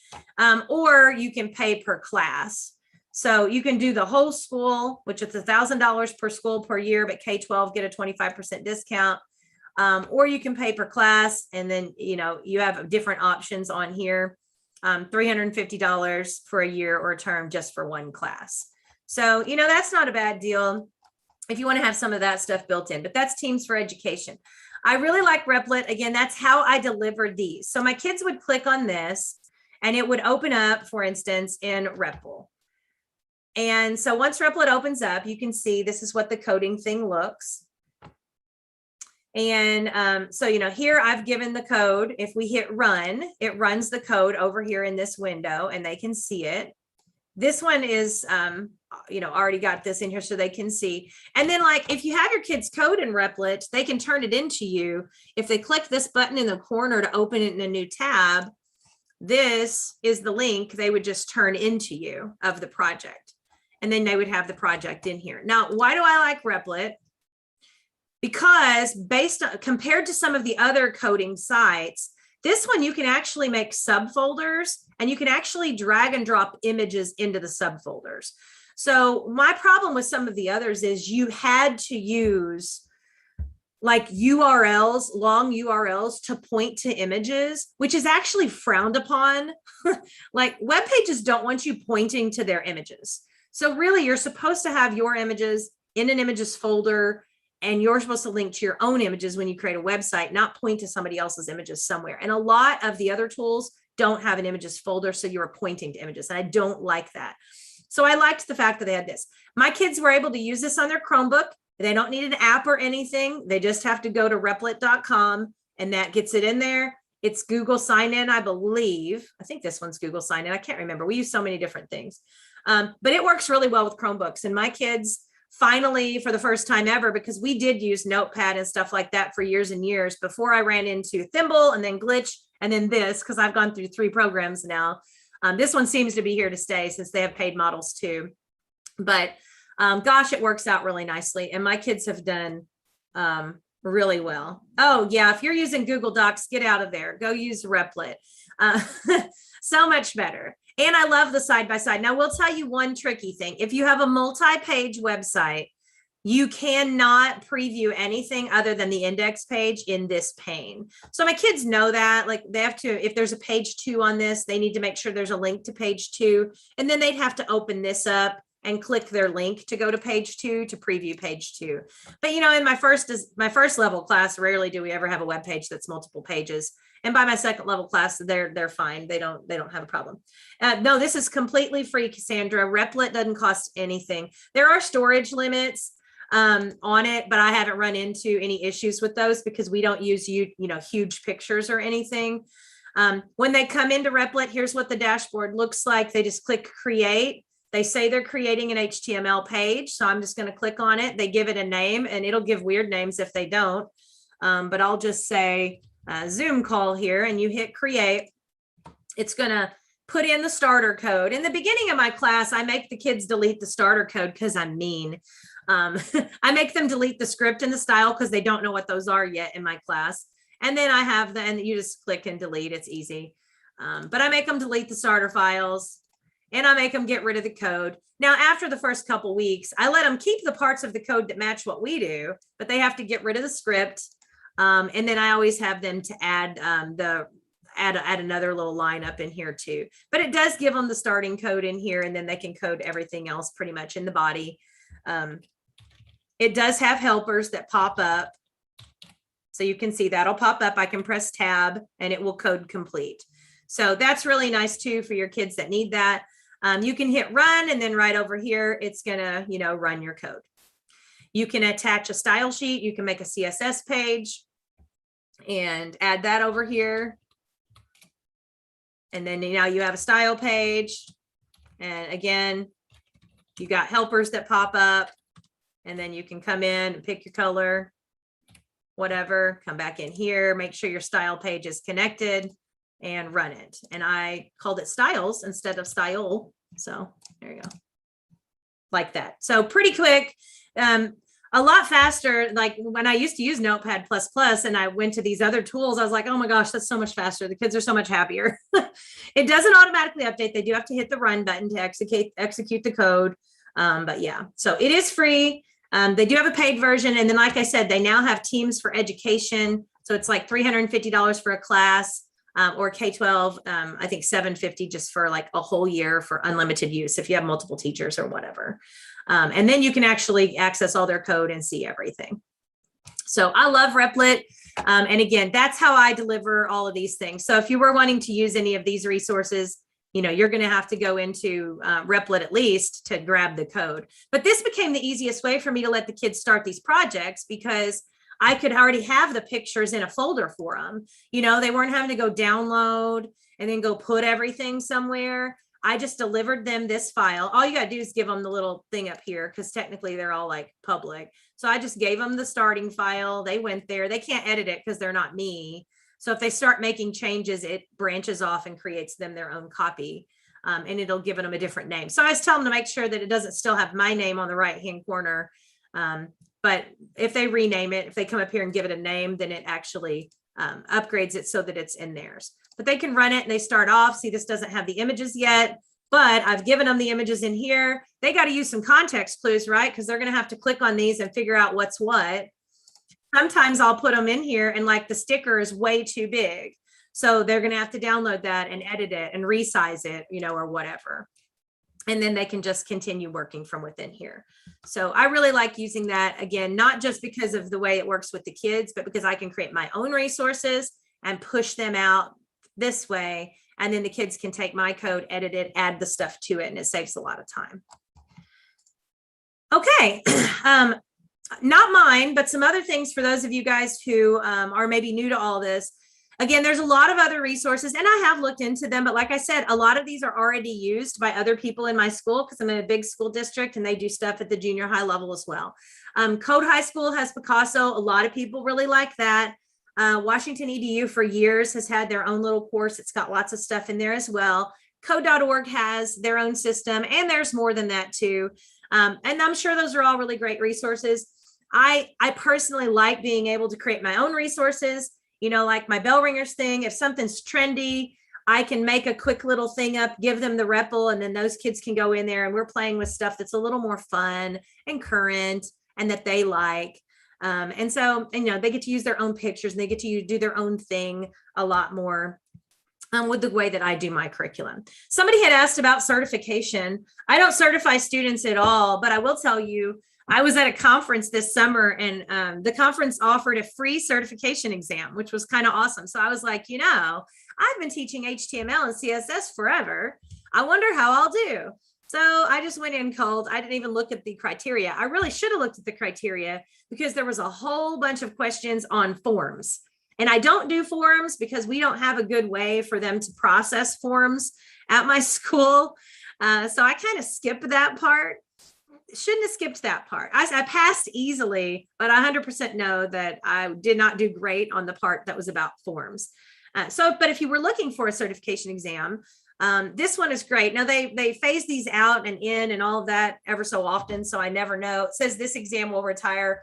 Speaker 1: or you can pay per class. So you can do the whole school, which is $1,000 per school per year, but K-12 get a 25% discount. Or you can pay per class, and then, you know, you have different options on here, $350 for a year or a term just for one class. So, you know, that's not a bad deal if you want to have some of that stuff built in, but that's Teams for Education. I really like Replit. Again, that's how I delivered these. So my kids would click on this and it would open up, for instance, in Repl. And so once Replit opens up, you can see this is what the coding thing looks. And so, you know, here I've given the code. If we hit run, it runs the code over here in this window and they can see it. This one is, you know, already got this in here so they can see. And then like, if you have your kids code in Replit, they can turn it into you. If they click this button in the corner to open it in a new tab, this is the link they would just turn into you of the project. And then they would have the project in here. Now, why do I like Replit? Because based on, compared to some of the other coding sites, this one you can actually make subfolders and you can actually drag and drop images into the subfolders. So my problem with some of the others is you had to use like URLs, long URLs to point to images, which is actually frowned upon. Like web pages don't want you pointing to their images. So really you're supposed to have your images in an images folder, and you're supposed to link to your own images when you create a website, not point to somebody else's images somewhere. And a lot of the other tools don't have an images folder, so you're pointing to images. And I don't like that. So I liked the fact that they had this. My kids were able to use this on their Chromebook. They don't need an app or anything. They just have to go to replit.com and that gets it in there. It's Google sign-in, I believe. I think this one's Google sign-in. I can't remember. We use so many different things. But it works really well with Chromebooks. And my kids finally, for the first time ever, because we did use Notepad and stuff like that for years and years before I ran into Thimble and then Glitch and then this, because I've gone through 3 programs now. This one seems to be here to stay since they have paid models too. But gosh, it works out really nicely. And my kids have done really well. Oh yeah, if you're using Google Docs, get out of there. Go use Replit. So much better. And I love the side-by-side. Now, we'll tell you one tricky thing. If you have a multi-page website, you cannot preview anything other than the index page in this pane. So my kids know that, like they have to, if there's a page 2 on this, they need to make sure there's a link to page 2. And then they'd have to open this up and click their link to go to page 2 to preview page 2. But, you know, in my first level class, rarely do we ever have a web page that's multiple pages. And by my second level class, they're fine. They don't have a problem. No, this is completely free, Cassandra. Replit doesn't cost anything. There are storage limits. on it, but I haven't run into any issues with those because we don't use huge pictures or anything. When they come into Replit, here's what the dashboard looks like. They just click create. They say they're creating an HTML page. So I'm just going to click on it. They give it a name, and it'll give weird names if they don't. But I'll just say Zoom call here, and you hit create. It's going to put in the starter code. In the beginning of my class, I make the kids delete the starter code because I'm mean. I make them delete the script and the style because they don't know what those are yet in my class. And then I have and you just click and delete. It's easy. But I make them delete the starter files, and I make them get rid of the code. Now, after the first couple weeks, I let them keep the parts of the code that match what we do, but they have to get rid of the script. And then I always have them to add add another little line up in here too. But it does give them the starting code in here, and then they can code everything else pretty much in the body. It does have helpers that pop up. So you can see that'll pop up. I can press tab and it will code complete. So that's really nice too for your kids that need that. You can hit run, and then right over here, it's gonna, run your code. You can attach a style sheet. You can make a CSS page and add that over here. And then now you have a style page. And again, you got helpers that pop up, and then you can come in and pick your color, whatever, come back in here, make sure your style page is connected, and run it. And I called it styles instead of style. So there you go. Like that. So pretty quick, a lot faster. Like when I used to use Notepad++ and I went to these other tools, I was like, oh my gosh, that's so much faster. The kids are so much happier. It doesn't automatically update. They do have to hit the run button to execute the code. But yeah, so it is free. They do have a paid version. And then, like I said, they now have teams for education. So it's like $350 for a class, or K-12, I think $750 just for like a whole year for unlimited use if you have multiple teachers or whatever. And then you can actually access all their code and see everything. So I love Replit. And again, that's how I deliver all of these things. So if you were wanting to use any of these resources, you're going to have to go into Replit at least to grab the code. But this became the easiest way for me to let the kids start these projects because I could already have the pictures in a folder for them. They weren't having to go download and then go put everything somewhere. I just delivered them this file. All you got to do is give them the little thing up here because technically they're all like public. So I just gave them the starting file. They went there. They can't edit it because they're not me. So if they start making changes, it branches off and creates them their own copy. And it'll give them a different name. So I was telling them to make sure that it doesn't still have my name on the right-hand corner. But if they rename it, if they come up here and give it a name, then it actually upgrades it so that it's in theirs. But they can run it and they start off. See, this doesn't have the images yet, but I've given them the images in here. They got to use some context clues, right? Because they're going to have to click on these and figure out what's what. Sometimes I'll put them in here and like the sticker is way too big. So they're going to have to download that and edit it and resize it, or whatever. And then they can just continue working from within here. So I really like using that, again, not just because of the way it works with the kids, but because I can create my own resources and push them out this way. And then the kids can take my code, edit it, add the stuff to it, and it saves a lot of time. Okay. Not mine, but some other things for those of you guys who are maybe new to all this. Again, there's a lot of other resources, and I have looked into them, but like I said, a lot of these are already used by other people in my school because I'm in a big school district and they do stuff at the junior high level as well. Code High School has Picasso. A lot of people really like that. Washington EDU for years has had their own little course. It's got lots of stuff in there as well. Code.org has their own system, and there's more than that too. And I'm sure those are all really great resources. I personally like being able to create my own resources. Like my bell ringers thing, if something's trendy, I can make a quick little thing up, give them the REPL, and then those kids can go in there and we're playing with stuff that's a little more fun and current and that they like. And so, they get to use their own pictures and they get to do their own thing a lot more with the way that I do my curriculum. Somebody had asked about certification. I don't certify students at all, but I will tell you, I was at a conference this summer and the conference offered a free certification exam, which was kind of awesome. So I was like, I've been teaching HTML and CSS forever. I wonder how I'll do. So I just went in cold. I didn't even look at the criteria. I really should have looked at the criteria because there was a whole bunch of questions on forms. And I don't do forms because we don't have a good way for them to process forms at my school. So I kind of skipped that part. Shouldn't have skipped that part. I passed easily, but I 100% know that I did not do great on the part that was about forms. But if you were looking for a certification exam, this one is great. Now they phase these out and in and all of that ever so often. So I never know. It says this exam will retire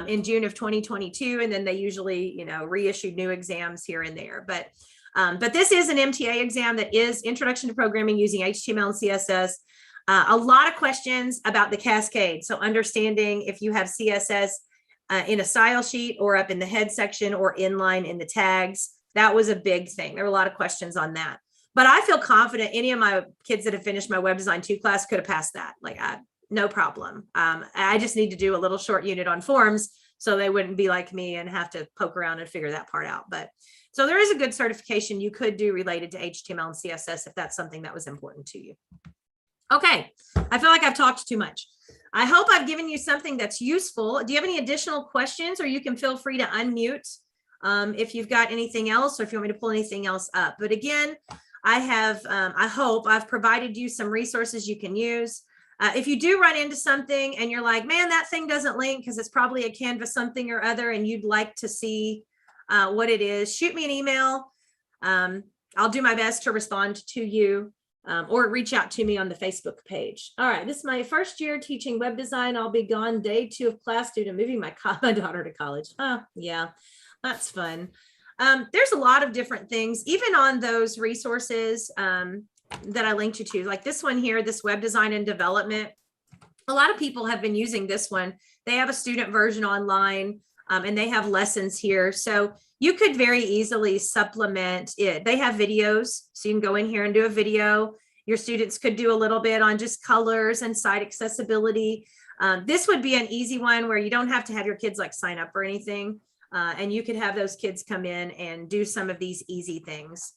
Speaker 1: in June of 2022. And then they usually, reissue new exams here and there. But this is an MTA exam that is Introduction to Programming using HTML and CSS. A lot of questions about the cascade. So understanding if you have CSS in a style sheet or up in the head section or inline in the tags, that was a big thing. There were a lot of questions on that. But I feel confident any of my kids that have finished my Web Design 2 class could have passed that. No problem. I just need to do a little short unit on forms so they wouldn't be like me and have to poke around and figure that part out. But so there is a good certification you could do related to HTML and CSS if that's something that was important to you. Okay, I feel like I've talked too much. I hope I've given you something that's useful. Do you have any additional questions, or you can feel free to unmute if you've got anything else or if you want me to pull anything else up. But again, I hope I've provided you some resources you can use. If you do run into something and you're like, man, that thing doesn't link because it's probably a Canvas something or other, and you'd like to see what it is, shoot me an email. I'll do my best to respond to you. Or reach out to me on the Facebook page. All right, this is my first year teaching web design. I'll be gone day 2 of class due to moving my daughter to college. Oh, yeah, that's fun. There's a lot of different things, even on those resources that I linked you to, like this one here, this web design and development. A lot of people have been using this one. They have a student version online and they have lessons here. So you could very easily supplement it. They have videos, so you can go in here and do a video. Your students could do a little bit on just colors and site accessibility. This would be an easy one where you don't have to have your kids like sign up or anything. And you could have those kids come in and do some of these easy things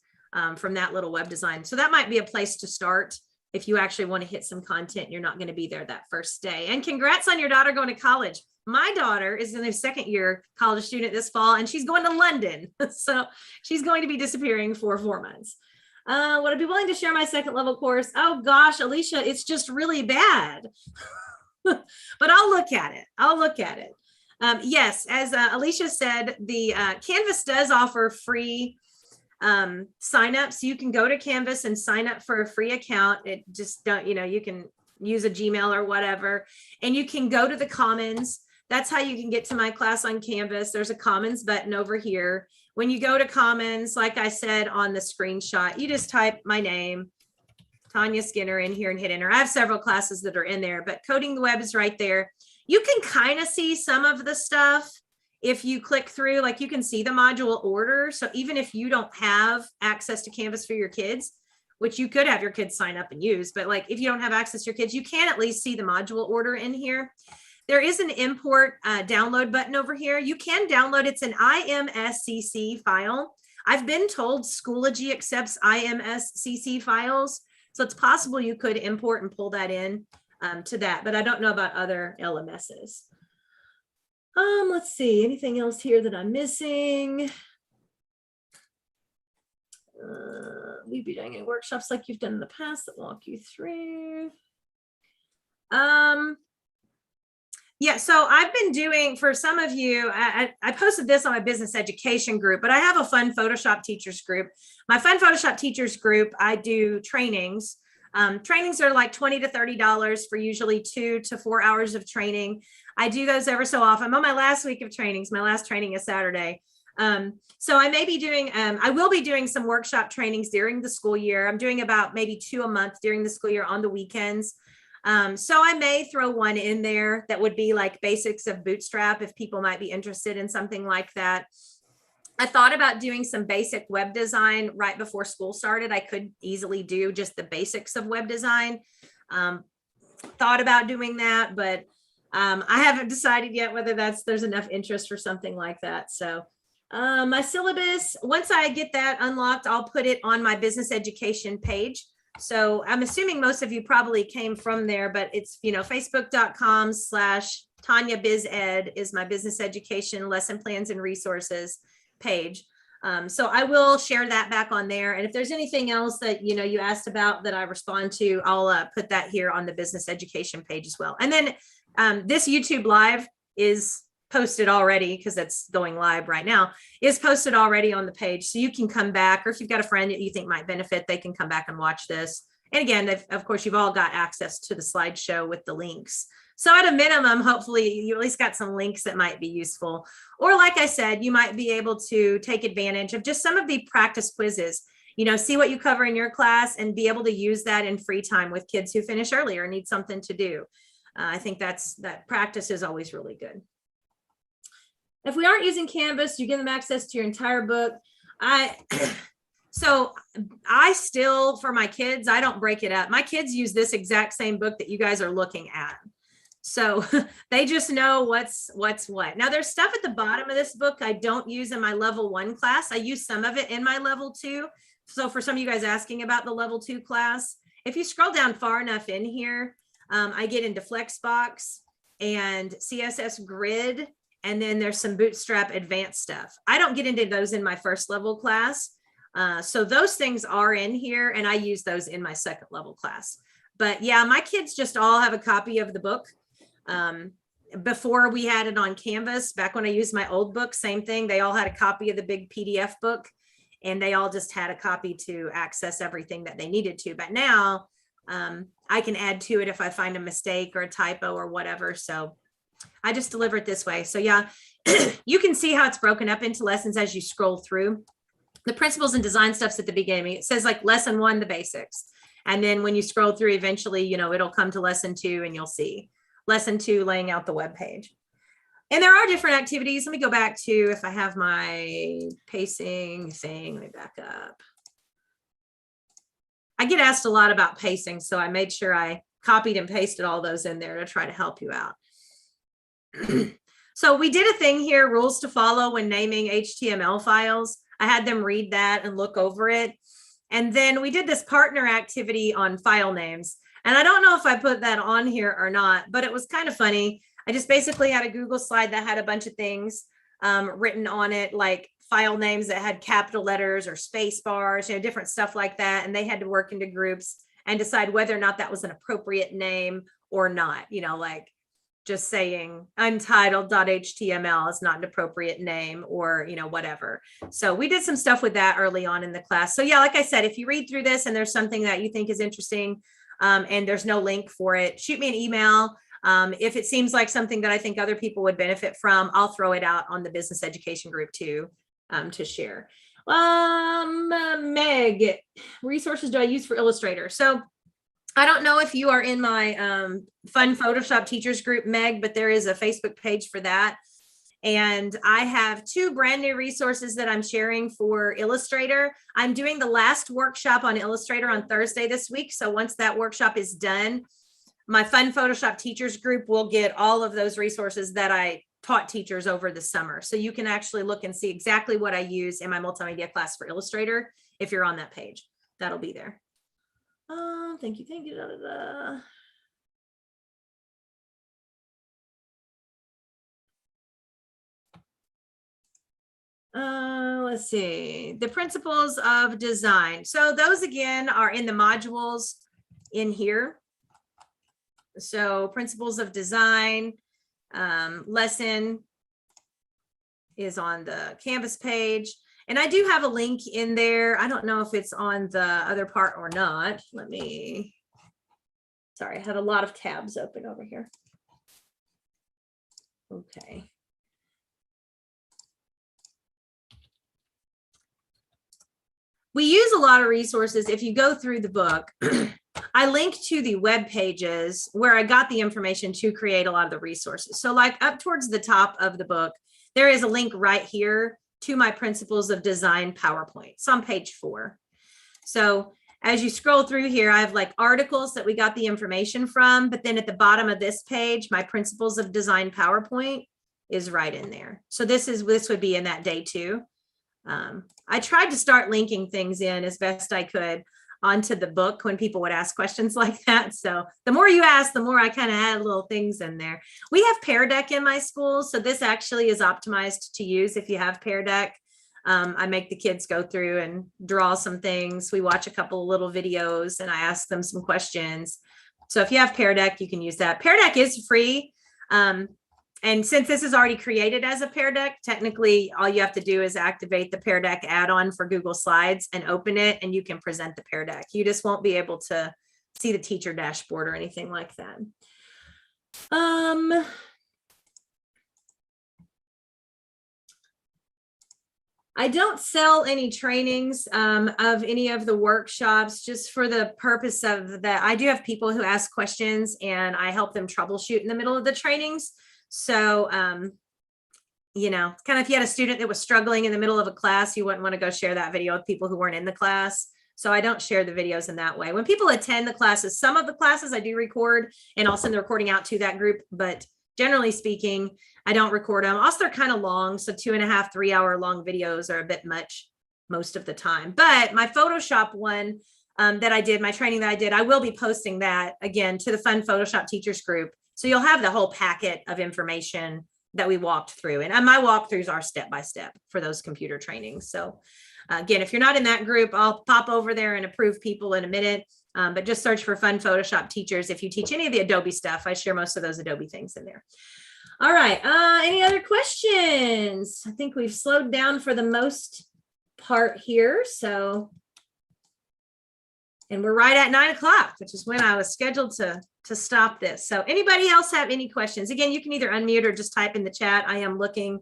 Speaker 1: from that little web design. So that might be a place to start if you actually want to hit some content. You're not going to be there that first day. And congrats on your daughter going to college. My daughter is in her second year college student this fall, and she's going to London. So she's going to be disappearing for 4 months. Would I be willing to share my second level course? Oh gosh, Alicia, it's just really bad. But I'll look at it. Yes, as Alicia said, the Canvas does offer free signups. You can go to Canvas and sign up for a free account. It just don't, you can use a Gmail or whatever, and you can go to the Commons. That's how you can get to my class on Canvas. There's a Commons button over here. When you go to Commons, like I said on the screenshot, you just type my name, Tonya Skinner, in here and hit enter. I have several classes that are in there, but Coding the Web is right there. You can kind of see some of the stuff if you click through, like you can see the module order. So even if you don't have access to Canvas for your kids, which you could have your kids sign up and use, but like if you don't have access to your kids, you can at least see the module order in here. There is an import download button over here. You can download, it's an IMSCC file. I've been told Schoology accepts IMSCC files. So it's possible you could import and pull that in to that, but I don't know about other LMSs. Let's see, anything else here that I'm missing? We'd be doing any workshops like you've done in the past that walk you through. Yeah, so I've been doing, for some of you, I posted this on my business education group, but I have a Fun Photoshop Teachers group. My Fun Photoshop Teachers group, I do trainings. Trainings are like $20 to $30 for usually 2 to 4 hours of training. I do those ever so often. I'm on my last week of trainings. My last training is Saturday. So I may be doing, I will be doing some workshop trainings during the school year. I'm doing about maybe 2 a month during the school year on the weekends. So I may throw one in there that would be like basics of Bootstrap if people might be interested in something like that. I thought about doing some basic web design right before school started. I could easily do just the basics of web design. Thought about doing that, but I haven't decided yet whether there's enough interest for something like that. So my syllabus, once I get that unlocked, I'll put it on my business education page. So I'm assuming most of you probably came from there, but it's, facebook.com/TonyaBizEd is my business education lesson plans and resources page. So I will share that back on there. And if there's anything else that, you asked about that I respond to, I'll put that here on the business education page as well. And then this YouTube live is posted already, because that's going live right now, is posted already on the page. So you can come back, or if you've got a friend that you think might benefit, they can come back and watch this. And again, of course, you've all got access to the slideshow with the links. So at a minimum, hopefully you at least got some links that might be useful. Or like I said, you might be able to take advantage of just some of the practice quizzes, see what you cover in your class and be able to use that in free time with kids who finish early or need something to do. I think that practice is always really good. If we aren't using Canvas, you give them access to your entire book. So I still, for my kids, I don't break it up. My kids use this exact same book that you guys are looking at. So they just know what's what. Now there's stuff at the bottom of this book I don't use in my level 1 class. I use some of it in my level 2. So for some of you guys asking about the level 2 class, if you scroll down far enough in here, I get into Flexbox and CSS Grid. And then there's some Bootstrap advanced stuff. I don't get into those in my first level class. So those things are in here and I use those in my second level class. But yeah, my kids just all have a copy of the book. Before we had it on Canvas, back when I used my old book, same thing. They all had a copy of the big PDF book and they all just had a copy to access everything that they needed to. But now I can add to it if I find a mistake or a typo or whatever. So I just deliver it this way. So yeah, you can see how it's broken up into lessons as you scroll through. The principles and design stuff's at the beginning. It says like lesson 1, the basics. And then when you scroll through, eventually, it'll come to lesson 2 and you'll see lesson 2 laying out the web page. And there are different activities. Let me go back to, if I have my pacing thing, let me back up. I get asked a lot about pacing, so I made sure I copied and pasted all those in there to try to help you out. So we did a thing here, rules to follow when naming HTML files. I had them read that and look over it. And then we did this partner activity on file names. And I don't know if I put that on here or not, but it was kind of funny. I just basically had a Google slide that had a bunch of things written on it, like file names that had capital letters or space bars, different stuff like that. And they had to work into groups and decide whether or not that was an appropriate name or not, like just saying untitled.html is not an appropriate name or, whatever. So we did some stuff with that early on in the class. So yeah, like I said, if you read through this and there's something that you think is interesting and there's no link for it, shoot me an email. If it seems like something that I think other people would benefit from, I'll throw it out on the business education group too, to share. Meg, resources do I use for Illustrator? So I don't know if you are in my Fun Photoshop Teachers group, Meg, but there is a Facebook page for that. And I have 2 brand new resources that I'm sharing for Illustrator. I'm doing the last workshop on Illustrator on Thursday this week. So once that workshop is done, my Fun Photoshop Teachers group will get all of those resources that I taught teachers over the summer. So you can actually look and see exactly what I use in my multimedia class for Illustrator. If you're on that page, that'll be there. Thank you. Let's see, the principles of design. So those again are in the modules in here. So principles of design lesson is on the Canvas page. And I do have a link in there. I don't know if it's on the other part or not. Sorry, I had a lot of tabs open over here. Okay. We use a lot of resources. If you go through the book, I link to the web pages where I got the information to create a lot of the resources. So like up towards the top of the book, there is a link right here to my principles of design PowerPoint. It's on page 4. So as you scroll through here, I have like articles that we got the information from, but then at the bottom of this page, my principles of design PowerPoint is right in there. So this would be in that day 2. I tried to start linking things in as best I could. onto the book when people would ask questions like that. So the more you ask, the more I kind of add little things in there. We have Pear Deck in my school, so this actually is optimized to use if you have Pear Deck. I make the kids go through and draw some things. We watch a couple of little videos and I ask them some questions. So if you have Pear Deck, you can use that. Pear Deck is free. And since this is already created as a Pear Deck, technically all you have to do is activate the Pear Deck add-on for Google Slides and open it, and you can present the Pear Deck. You just won't be able to see the teacher dashboard or anything like that. I don't sell any trainings of any of the workshops, just for the purpose of that. I do have people who ask questions and I help them troubleshoot in the middle of the trainings. So, you know, kind of if you had a student that was struggling in the middle of a class, you wouldn't want to go share that video with people who weren't in the class. So I don't share the videos in that way. When people attend the classes, some of the classes I do record and I'll send the recording out to that group. But generally speaking, I don't record them. Also, they're kind of long. So 2.5, 3 hour long videos are a bit much most of the time. But my Photoshop one that I did, my training that I did, I will be posting that again to the Fun Photoshop Teachers group. So you'll have the whole packet of information that we walked through. And my walkthroughs are step-by-step for those computer trainings. So again, if you're not in that group, I'll pop over there and approve people in a minute. But just search for Fun Photoshop Teachers. If you teach any of the Adobe stuff, I share most of those Adobe things in there. All right. Any other questions? I think we've slowed down for the most part here. So, and we're right at 9 o'clock, which is when I was scheduled to stop this. So anybody else have any questions? Again, you can either unmute or just type in the chat. I am looking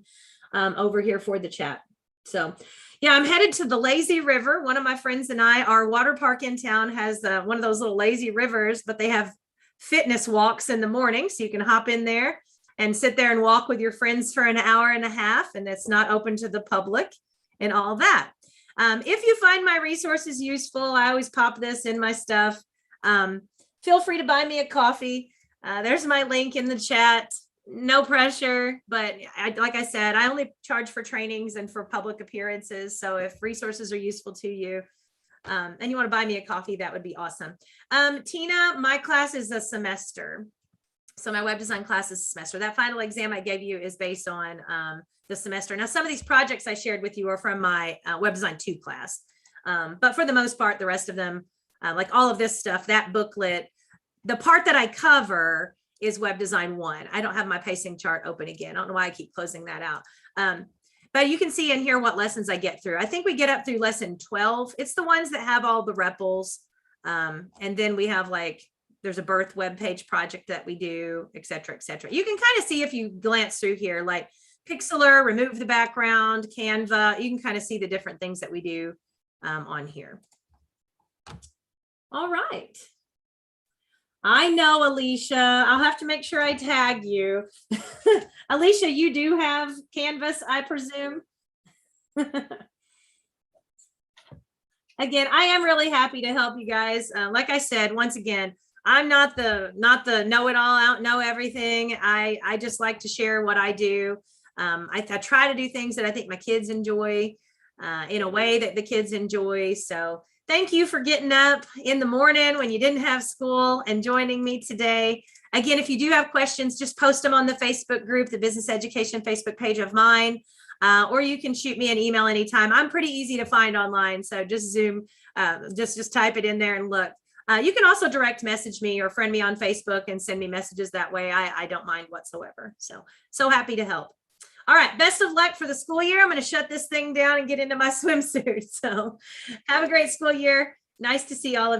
Speaker 1: over here for the chat. So yeah, I'm headed to the lazy river. One of my friends and I, our water park in town has one of those little lazy rivers, but they have fitness walks in the morning. So you can hop in there and sit there and walk with your friends for an hour and a half. And it's not open to the public and all that. If you find my resources useful, I always pop this in my stuff. Feel free to buy me a coffee. There's my link in the chat. No pressure, but like I said, I only charge for trainings and for public appearances. So if resources are useful to you and you want to buy me a coffee, that would be awesome. Tina, my class is a semester. So my web design class is a semester. That final exam I gave you is based on the semester. Now, some of these projects I shared with you are from my web design 2 class. But for the most part, the rest of them, like all of this stuff, that booklet, the part that I cover is web design 1. I don't have my pacing chart open again. I don't know why I keep closing that out. But you can see in here what lessons I get through. I think we get up through lesson 12. It's the ones that have all the REPLs. And then we have like, there's a birth web page project that we do, et cetera, et cetera. You can kind of see if you glance through here, like Pixlr, remove the background, Canva. You can kind of see the different things that we do on here. All right. I know, Alicia. I'll have to make sure I tag you. Alicia, you do have Canvas, I presume. Again, I am really happy to help you guys. Like I said, once again, I'm not the know-it-all, out know everything. I just like to share what I do. I try to do things that I think my kids enjoy in a way that the kids enjoy. So thank you for getting up in the morning when you didn't have school and joining me today. Again, if you do have questions, just post them on the Facebook group, the Business Education Facebook page of mine, or you can shoot me an email anytime. I'm pretty easy to find online, so just just type it in there and look. You can also direct message me or friend me on Facebook and send me messages that way. I don't mind whatsoever. So happy to help. All right, best of luck for the school year. I'm going to shut this thing down and get into my swimsuit. So have a great school year. Nice to see all of you.